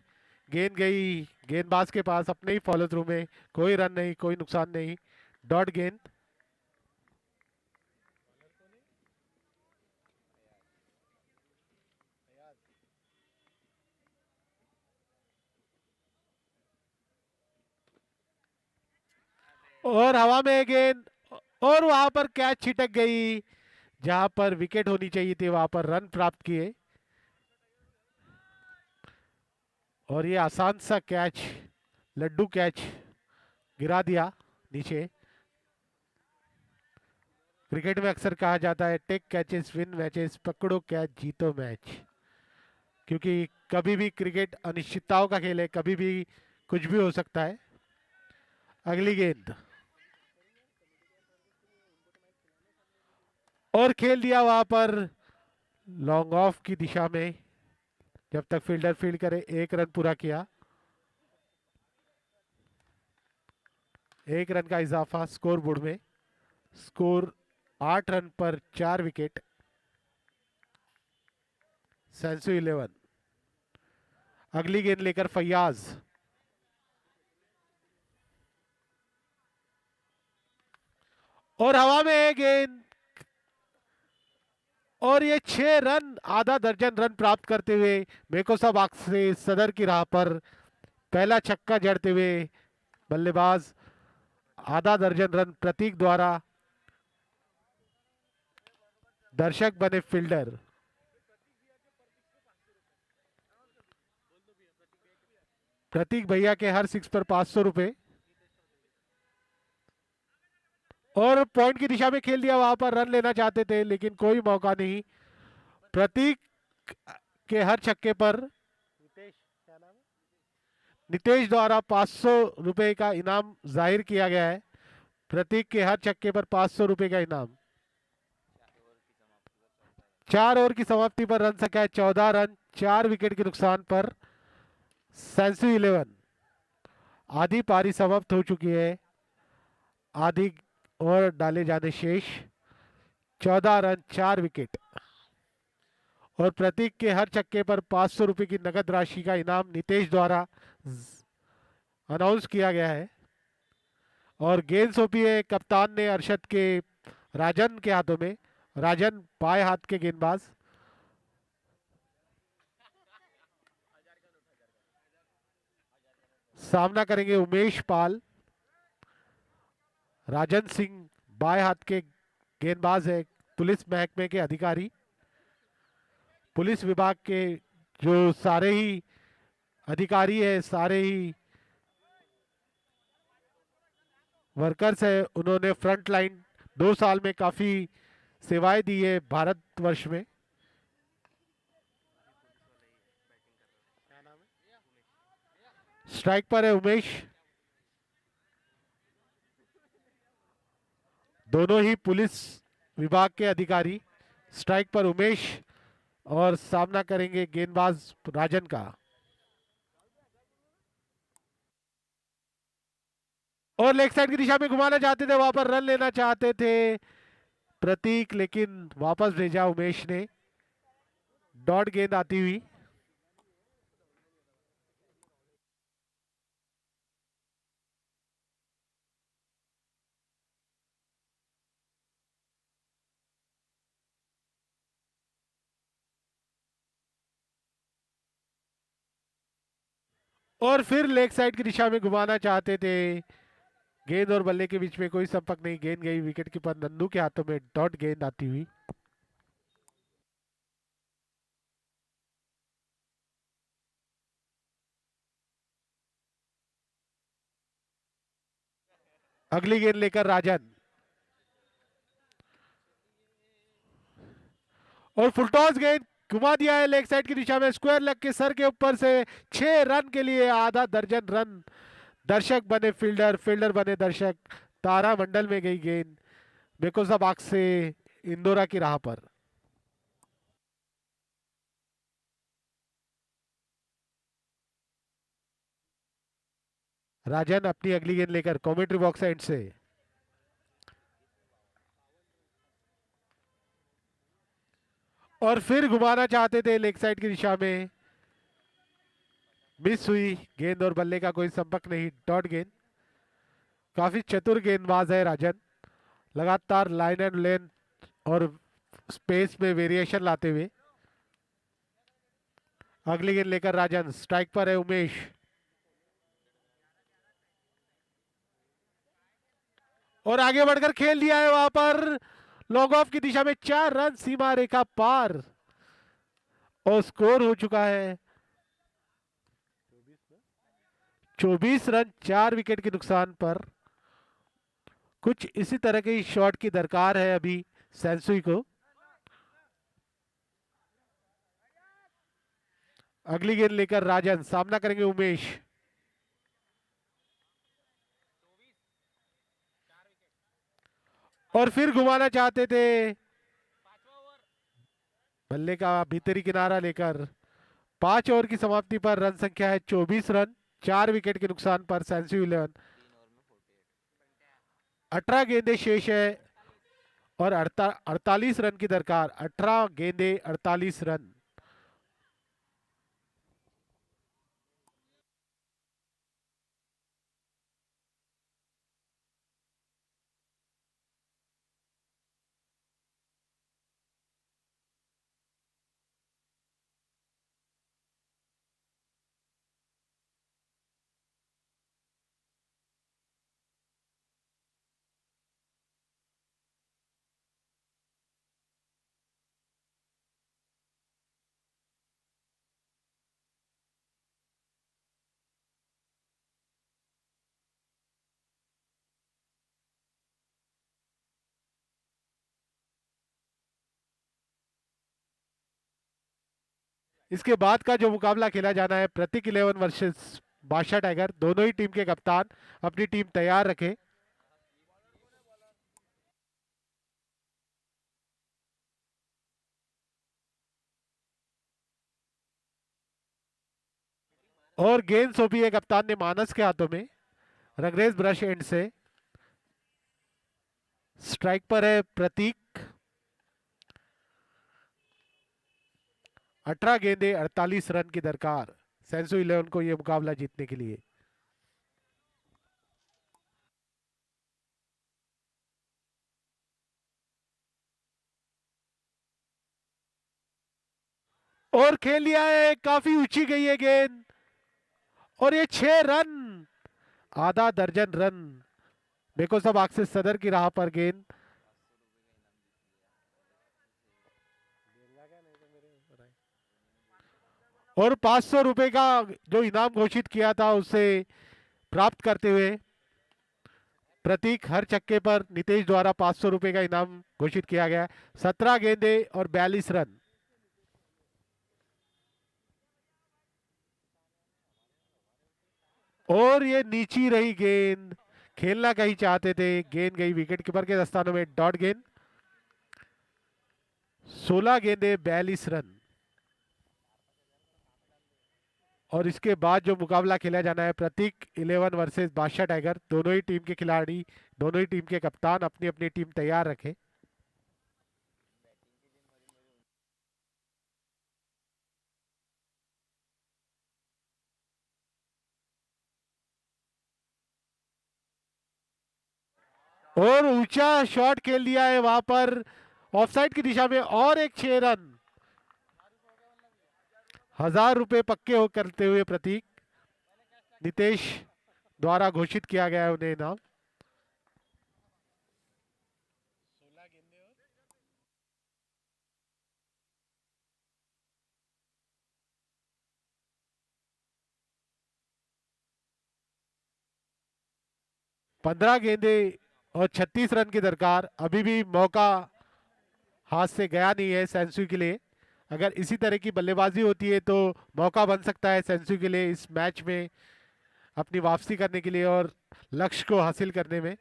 गेंद गई गेंदबाज के पास अपने ही फॉलो थ्रू में। कोई रन नहीं, कोई नुकसान नहीं, डॉट गेंद। और हवा में गेंद और वहां पर कैच छिटक गई। जहां पर विकेट होनी चाहिए थी वहां पर रन प्राप्त किए। और ये आसान सा कैच, लड्डू कैच गिरा दिया नीचे। क्रिकेट में अक्सर कहा जाता है टेक कैचेस विन मैचेस, पकड़ो कैच जीतो मैच। क्योंकि कभी भी क्रिकेट अनिश्चितताओं का खेल है, कभी भी कुछ भी हो सकता है। अगली गेंद और खेल दिया वहां पर लॉन्ग ऑफ की दिशा में। जब तक फील्डर फील्ड करे 1 रन पूरा किया। 1 रन का इजाफा स्कोर बोर्ड में। स्कोर 8 रन पर 4 विकेट सेंसुई 11। अगली गेंद लेकर फैयाज। और हवा में गेंद और ये 6 रन, आधा दर्जन रन प्राप्त करते हुए मेकोसा बाग से सदर की राह पर पहला छक्का जड़ते हुए बल्लेबाज आधा दर्जन रन प्रतीक द्वारा दर्शक बने फील्डर। प्रतीक भैया के हर 6 पर 500 रुपए। और पॉइंट की दिशा में खेल दिया, वहां पर रन लेना चाहते थे लेकिन कोई मौका नहीं। प्रतीक के हर छक्के पर नितेश द्वारा 500 रुपए का इनाम जाहिर किया गया है। प्रतीक के हर छक्के पर 500 रुपए का इनाम। 4 ओवर की समाप्ति पर रन संख्या है 14 रन, 4 विकेट के नुकसान पर सेंसु 11। आधी पारी समाप्त हो चुकी है, आधी ओवर डाले जाने शेष। 14 रन, 4 विकेट और प्रतीक के हर छक्के पर 500 रुपए की नगद राशि का इनाम नितेश द्वारा अनाउंस किया गया है। और गेंद सौंपी है कप्तान ने अरशद के राजन के हाथों में। राजन बाएं हाथ के गेंदबाज। सामना करेंगे उमेश पाल। राजन सिंह बाएं हाथ के गेंदबाज है, पुलिस महकमे के अधिकारी। पुलिस विभाग के जो सारे ही अधिकारी है, सारे ही वर्कर्स है, उन्होंने फ्रंट लाइन 2 साल में काफी सेवाएं दी है भारतवर्ष में। स्ट्राइक पर है उमेश। दोनों ही पुलिस विभाग के अधिकारी। स्ट्राइक पर उमेश और सामना करेंगे गेंदबाज राजन का। और लेग साइड की दिशा में घुमाना चाहते थे, वहां पर रन लेना चाहते थे प्रतीक, लेकिन वापस भेजा उमेश ने। डॉट गेंद आती हुई। और फिर लेग साइड की दिशा में घुमाना चाहते थे। गेंद और बल्ले के बीच में कोई संपर्क नहीं, गेंद गई विकेट कीपर नंदू के हाथों में। डॉट गेंद आती हुई। अगली गेंद लेकर राजन और फुलटॉस गेंद घुमा दिया है लेग साइड की दिशा में। स्क्वायर लेग के सर के ऊपर से 6 रन के लिए आधा दर्जन रन। दर्शक बने फील्डर, फील्डर बने दर्शक। तारा मंडल में गई गेंद बेकोसाबाग से इंदौरा की राह पर। राजन अपनी अगली गेंद लेकर कमेंट्री बॉक्स एंड से। और फिर घुमाना चाहते थे लेग साइड की दिशा में, मिस हुई गेंद और बल्ले का कोई संपर्क नहीं। डॉट गेंद। काफी चतुर गेंदबाज है राजन, लगातार लाइन एंड लेंथ और स्पेस में वेरिएशन लाते हुए। अगली गेंद लेकर राजन। स्ट्राइक पर है उमेश। और आगे बढ़कर खेल दिया है वहां पर लॉन्ग ऑफ की दिशा में। 4 रन, सीमा रेखा पार और स्कोर हो चुका है 24 रन, 4 विकेट के नुकसान पर। कुछ इसी तरह के शॉट की दरकार है अभी सेंसुई को। अगली गेंद लेकर राजन। सामना करेंगे उमेश। और फिर घुमाना चाहते थे, बल्ले का भीतरी किनारा लेकर। 5 ओवर की समाप्ति पर रन संख्या है 24 रन, 4 विकेट के नुकसान पर सेंसु 11। 18 गेंदें शेष है और 48 रन की दरकार। 18 गेंदें, 48 रन। इसके बाद का जो मुकाबला खेला जाना है प्रतीक 11 वर्सेस बादशाह टाइगर, दोनों ही टीम के कप्तान अपनी टीम तैयार रखें। और गेंद सौंपी है कप्तान ने मानस के हाथों में, रंगरेज ब्रश एंड से। स्ट्राइक पर है प्रतीक। 18 गेंदे 48 रन की दरकार सेंसू 11 को यह मुकाबला जीतने के लिए। और खेल लिया है, काफी ऊंची गई है गेंद और ये 6 रन, आधा दर्जन रन। देखो सब आक्सिस सदर की राह पर गेंद। और 500 रुपए का जो इनाम घोषित किया था उसे प्राप्त करते हुए प्रतीक हर छक्के पर नितेश द्वारा 500 रुपए का इनाम घोषित किया गया। 17 गेंदे और 42 रन। और ये नीची रही गेंद, खेलना कहीं चाहते थे, गेंद गई विकेट कीपर के दस्तानों में, डॉट गेंद। 16 गेंदे 42 रन। और इसके बाद जो मुकाबला खेला जाना है प्रतीक 11 वर्सेस बादशाह टाइगर, दोनों ही टीम के खिलाड़ी, दोनों ही टीम के कप्तान अपनी अपनी टीम तैयार रखें। और ऊंचा शॉट खेल लिया है वहां पर ऑफसाइड की दिशा में, और एक 6 रन। 1000 रुपए पक्के हो करते हुए प्रतीक, नितेश द्वारा घोषित किया गया है उन्हें इनाम। पंद्रह गेंदे और 36 रन की दरकार। अभी भी मौका हाथ से गया नहीं है सेंसू के लिए। अगर इसी तरह की बल्लेबाजी होती है तो मौका बन सकता है सेंसू के लिए इस मैच में अपनी वापसी करने के लिए और लक्ष्य को हासिल करने में।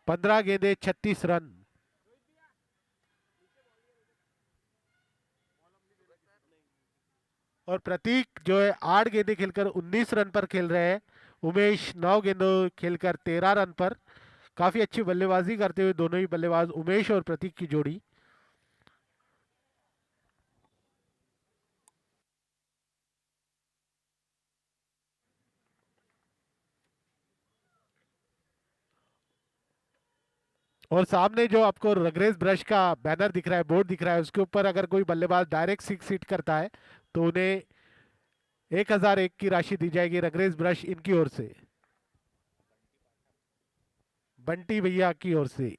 15 गेंदे 36 रन। और प्रतीक जो है 8 गेंदे खेलकर 19 रन पर खेल रहे हैं। उमेश 9 गेंदों खेलकर 13 रन पर। काफी अच्छी बल्लेबाजी करते हुए दोनों ही बल्लेबाज, उमेश और प्रतीक की जोड़ी। और सामने जो आपको रगरेज ब्रश का बैनर दिख रहा है, बोर्ड दिख रहा है, उसके ऊपर अगर कोई बल्लेबाज डायरेक्ट सिक्स हिट करता है तो उन्हें 1001 की राशि दी जाएगी रगरेज ब्रश इनकी ओर से, बंटी भैया की ओर से।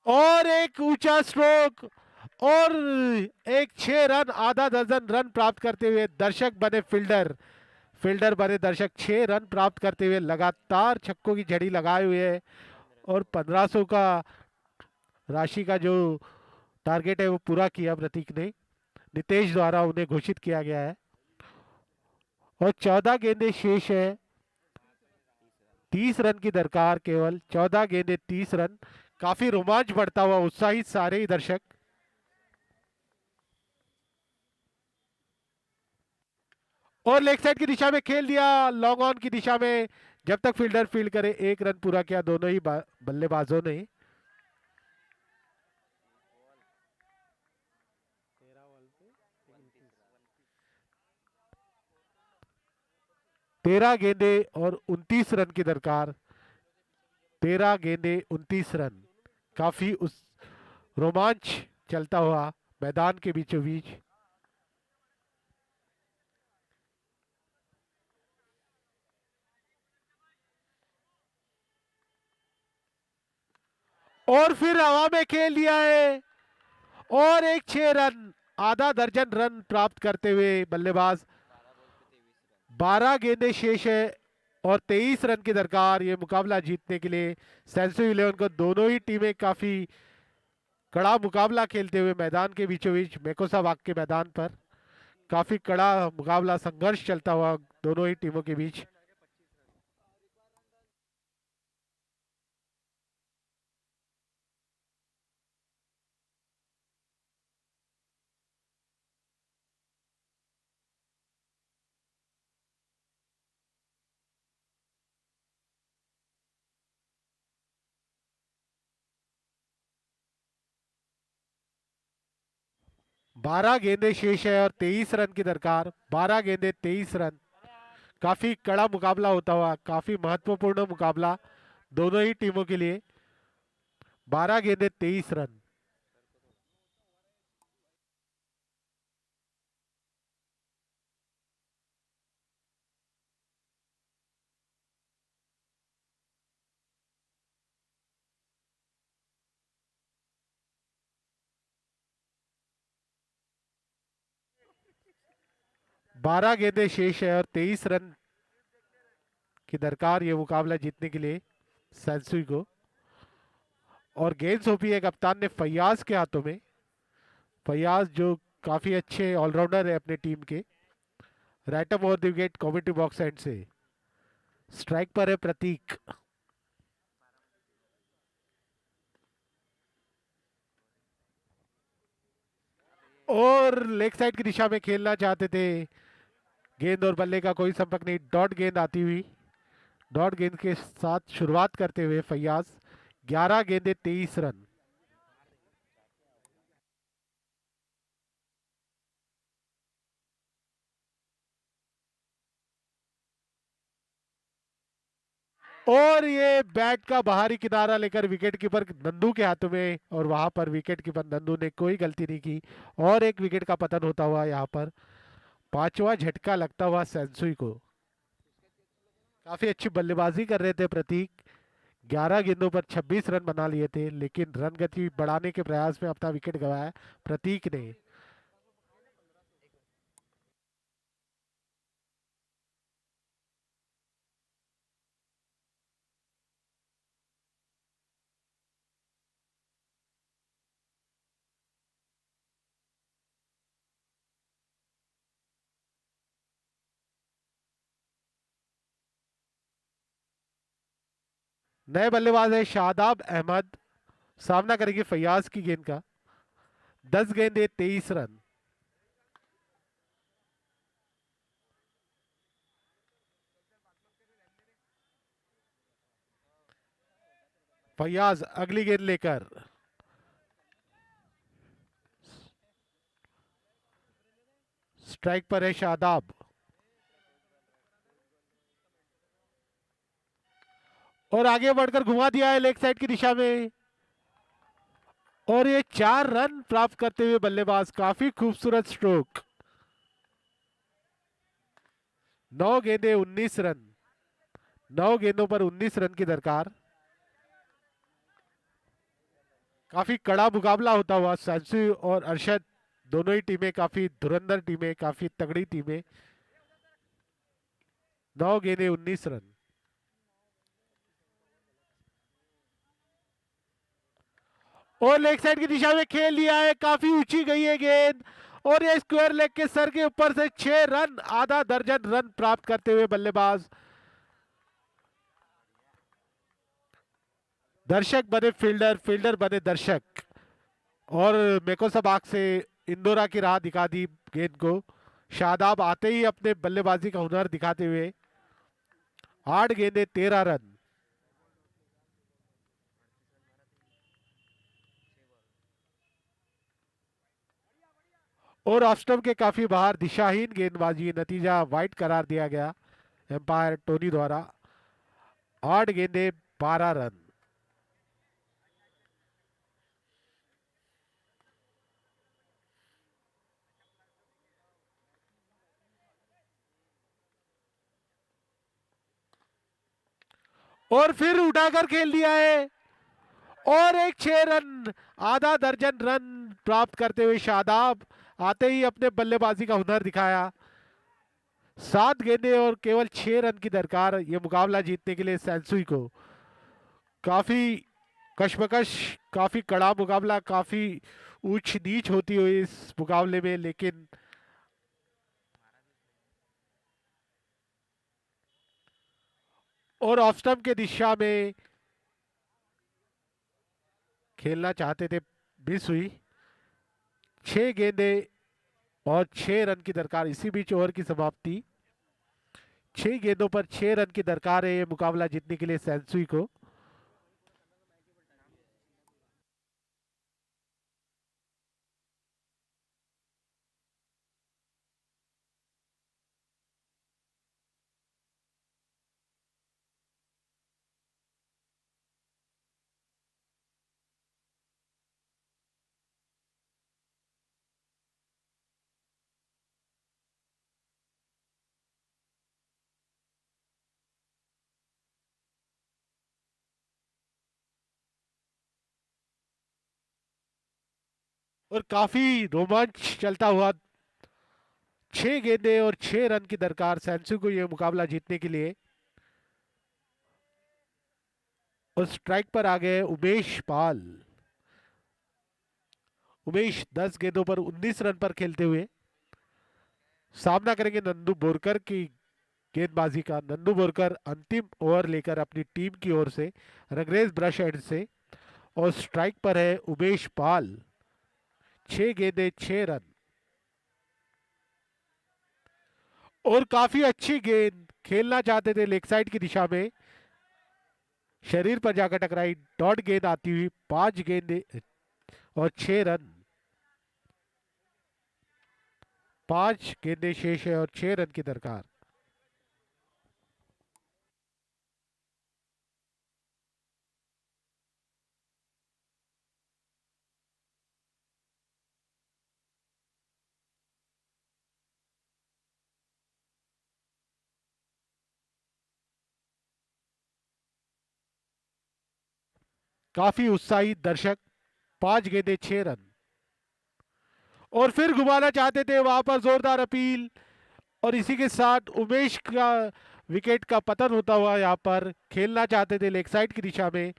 और एक ऊंचा स्ट्रोक और एक 6 रन, आधा दर्जन रन प्राप्त करते हुए दर्शक बने फील्डर, फील्डर बने दर्शक। 6 रन प्राप्त करते हुए लगातार छक्कों की झड़ी लगाए हुए है और 1500 का राशि का जो टारगेट है वो पूरा किया प्रतीक ने, नितेश द्वारा उन्हें घोषित किया गया है। और 14 गेंदे शेष है, 30 रन की दरकार, केवल 14 गेंदे 30 रन। काफी रोमांच बढ़ता हुआ, उत्साहित सारे ही दर्शक। और लेग साइड की दिशा में खेल दिया, लॉन्ग ऑन की दिशा में, जब तक फील्डर फील्ड करे। 1 रन पूरा किया दोनों ही बल्लेबाजों ने। 13 गेंदे और 29 रन की दरकार। 13 गेंदे 29 रन। काफी उस रोमांच चलता हुआ मैदान के बीचों बीच। और फिर हवा में खेल दिया है और एक 6 रन, आधा दर्जन रन प्राप्त करते हुए बल्लेबाज। 12 गेंदें शेष है और 23 रन की दरकार ये मुकाबला जीतने के लिए सेंसुई 11 को। दोनों ही टीमें काफी कड़ा मुकाबला खेलते हुए मैदान के बीचों बीच मेकोसा बाग के मैदान पर काफी कड़ा मुकाबला, संघर्ष चलता हुआ दोनों ही टीमों के बीच। 12 गेंदें शेष है और 23 रन की दरकार। 12 गेंदें 23 रन। काफी कड़ा मुकाबला होता हुआ, काफी महत्वपूर्ण मुकाबला दोनों ही टीमों के लिए। 12 गेंदें 23 रन। बारह गेंदें शेष है और 23 रन की दरकार ये मुकाबला जीतने के लिए सेंसुई को। और गेंद सौंपी है कप्तान ने फैयाज के हाथों में। फैयाज जो काफी अच्छे ऑलराउंडर है अपने टीम के। Right up over the wicket commentary box end से। स्ट्राइक पर है प्रतीक। और लेग साइड की दिशा में खेलना चाहते थे। गेंद और बल्ले का कोई संपर्क नहीं। डॉट गेंद आती हुई, डॉट गेंद के साथ शुरुआत करते हुए फैयाज। 11 गेंदे 23 रन। और ये बैट का बाहरी किनारा लेकर विकेट कीपर नंदू के हाथों में। और वहां पर विकेट कीपर नंदू ने कोई गलती नहीं की और एक विकेट का पतन होता हुआ यहाँ पर। पांचवा झटका लगता हुआ सेंसुई को। काफी अच्छी बल्लेबाजी कर रहे थे प्रतीक। 11 गेंदों पर 26 रन बना लिए थे, लेकिन रन गति बढ़ाने के प्रयास में अपना विकेट गंवाया प्रतीक ने। नए बल्लेबाज है शादाब अहमद। सामना करेंगे फैयाज की गेंद का। 10 गेंदे 23 रन। फैयाज अगली गेंद लेकर। स्ट्राइक पर है शादाब। और आगे बढ़कर घुमा दिया है लेग साइड की दिशा में। और ये 4 रन प्राप्त करते हुए बल्लेबाज। काफी खूबसूरत स्ट्रोक। 9 गेंदे 19 रन। 9 गेंदों पर 19 रन की दरकार। काफी कड़ा मुकाबला होता हुआ। सेंसुई और अरशद दोनों ही टीमें काफी धुरंधर टीमें, काफी तगड़ी टीमें। 9 गेंदे 19 रन। और लेग साइड की दिशा में खेल लिया है। काफी ऊंची गई है गेंद और ये स्क्वायर लेग के सर के ऊपर से 6 रन, आधा दर्जन रन प्राप्त करते हुए बल्लेबाज। दर्शक बने फील्डर, फील्डर बने दर्शक। और मेकोसा बाग से इंदोरा की राह दिखा दी गेंद को। शादाब आते ही अपने बल्लेबाजी का हुनर दिखाते हुए। 8 गेंदे 13 रन। और ऑफ स्टंप के काफी बाहर दिशाहीन गेंदबाजी, नतीजा वाइड करार दिया गया। एम्पायर टोनी द्वारा। 8 गेंदे 12 रन। और फिर उठाकर खेल दिया है और एक 6 रन, आधा दर्जन रन प्राप्त करते हुए शादाब आते ही अपने बल्लेबाजी का हुनर दिखाया। 7 गेंदे और केवल 6 रन की दरकार ये मुकाबला जीतने के लिए सेंसुई को। काफी कशमकश, काफी कड़ा मुकाबला, काफी ऊंच नीच होती हुई इस मुकाबले में, लेकिन और ऑफ स्टंप के दिशा में खेलना चाहते थे, मिस हुई। 6 गेंदे और 6 रन की दरकार। इसी बीच ओवर की समाप्ति। 6 गेंदों पर 6 रन की दरकार है ये मुकाबला जीतने के लिए सेंसुई को। और काफी रोमांच चलता हुआ। 6 गेंदे और 6 रन की दरकार सेंसुई को यह मुकाबला जीतने के लिए। और स्ट्राइक पर आ गए उमेश पाल। उमेश 10 गेंदों पर 19 रन पर खेलते हुए सामना करेंगे नंदू बोरकर की गेंदबाजी का। नंदू बोरकर अंतिम ओवर लेकर अपनी टीम की ओर से रंगरेज ब्रश एंड से। और स्ट्राइक पर है उमेश पाल। 6 गेंदे 6 रन। और काफी अच्छी गेंद खेलना चाहते थे लेग साइड की दिशा में, शरीर पर जाकर टकराई। डॉट गेंद आती हुई। 5 गेंदे और 6 रन। 5 गेंदे शेष है और 6 रन की दरकार। काफी उत्साही दर्शक। 5 गेंदे 6 रन। और फिर घुमाना चाहते थे, वहां पर जोरदार अपील। और इसी के साथ उमेश का विकेट का पतन होता हुआ यहाँ पर खेलना चाहते थे लेग साइड की दिशा में।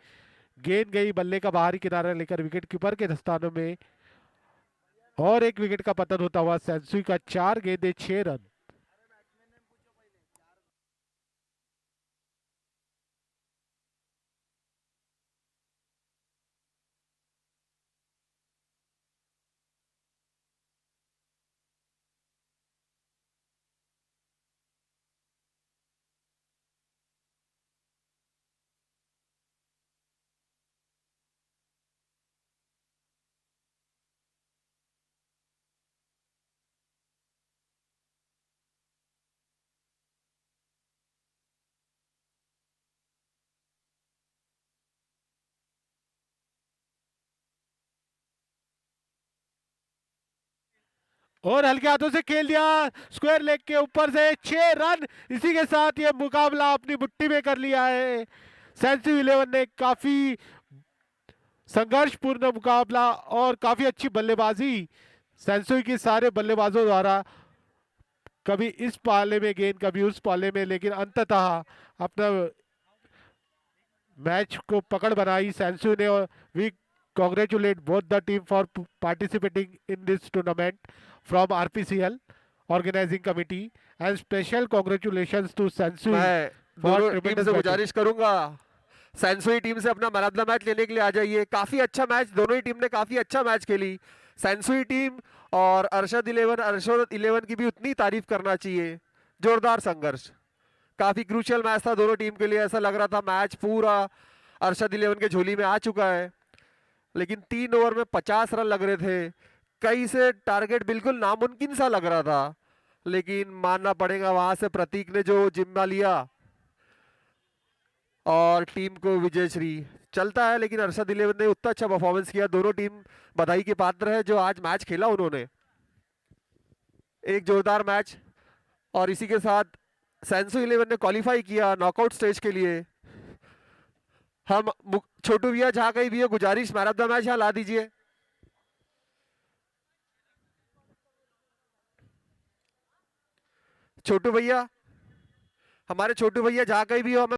गेंद गई बल्ले का बाहरी किनारा लेकर विकेट कीपर के दस्तानों में। और एक विकेट का पतन होता हुआ सेंसुई का। 4 गेंदे 6 रन। और हल्के हाथों से खेल दिया स्क्वायर लेग के ऊपर से। 6 रन। इसी के साथ ये मुकाबला अपनी मुट्ठी में कर लिया है सेंसुई 11 ने। काफी संघर्षपूर्ण मुकाबला और काफी अच्छी बल्लेबाजी सेंसुई की सारे बल्लेबाजों द्वारा। कभी इस पाले में गेंद, कभी उस पाले में, लेकिन अंततः अपना मैच को पकड़ बनाई सेंसुई ने। और we congratulate both the team for participating in this tournament from RPCL organizing committee, and special congratulations to Sansui मैं for दोनों टीम tremendous से batting. गुजारिश करूंगा, सेंसुई टीम से अपना मैन ऑफ द मैच लेने के लिए आ जाइए। काफी अच्छा मैच, दोनों ही टीम ने काफी अच्छा मैच खेली। सेंसुई टीम और अरशद 11 की भी उतनी तारीफ करना चाहिए। जोरदार संघर्ष, काफी क्रूशियल मैच था दोनों टीम के लिए। ऐसा लग रहा था मैच पूरा अरशद 11 के झोली में आ चुका है, लेकिन 3 ओवर में 50 रन लग रहे थे। कई से टारगेट बिल्कुल नामुमकिन सा लग रहा था, लेकिन मानना पड़ेगा वहां से प्रतीक ने जो जिम्मा लिया और टीम को विजयश्री चलता है। लेकिन अरशद 11 ने उतना अच्छा परफॉर्मेंस किया, दोनों टीम बधाई के पात्र है जो आज मैच खेला उन्होंने। एक जोरदार मैच, और इसी के साथ सैनसो 11 ने क्वालिफाई किया नॉकआउट स्टेज के लिए। हम छोटू भैया जहां कहीं भी हो, गुजारिश मैन ऑफ द मैच यहाँ ला दीजिए। छोटू भैया, हमारे छोटू भैया जहां कहीं भी हो, हमें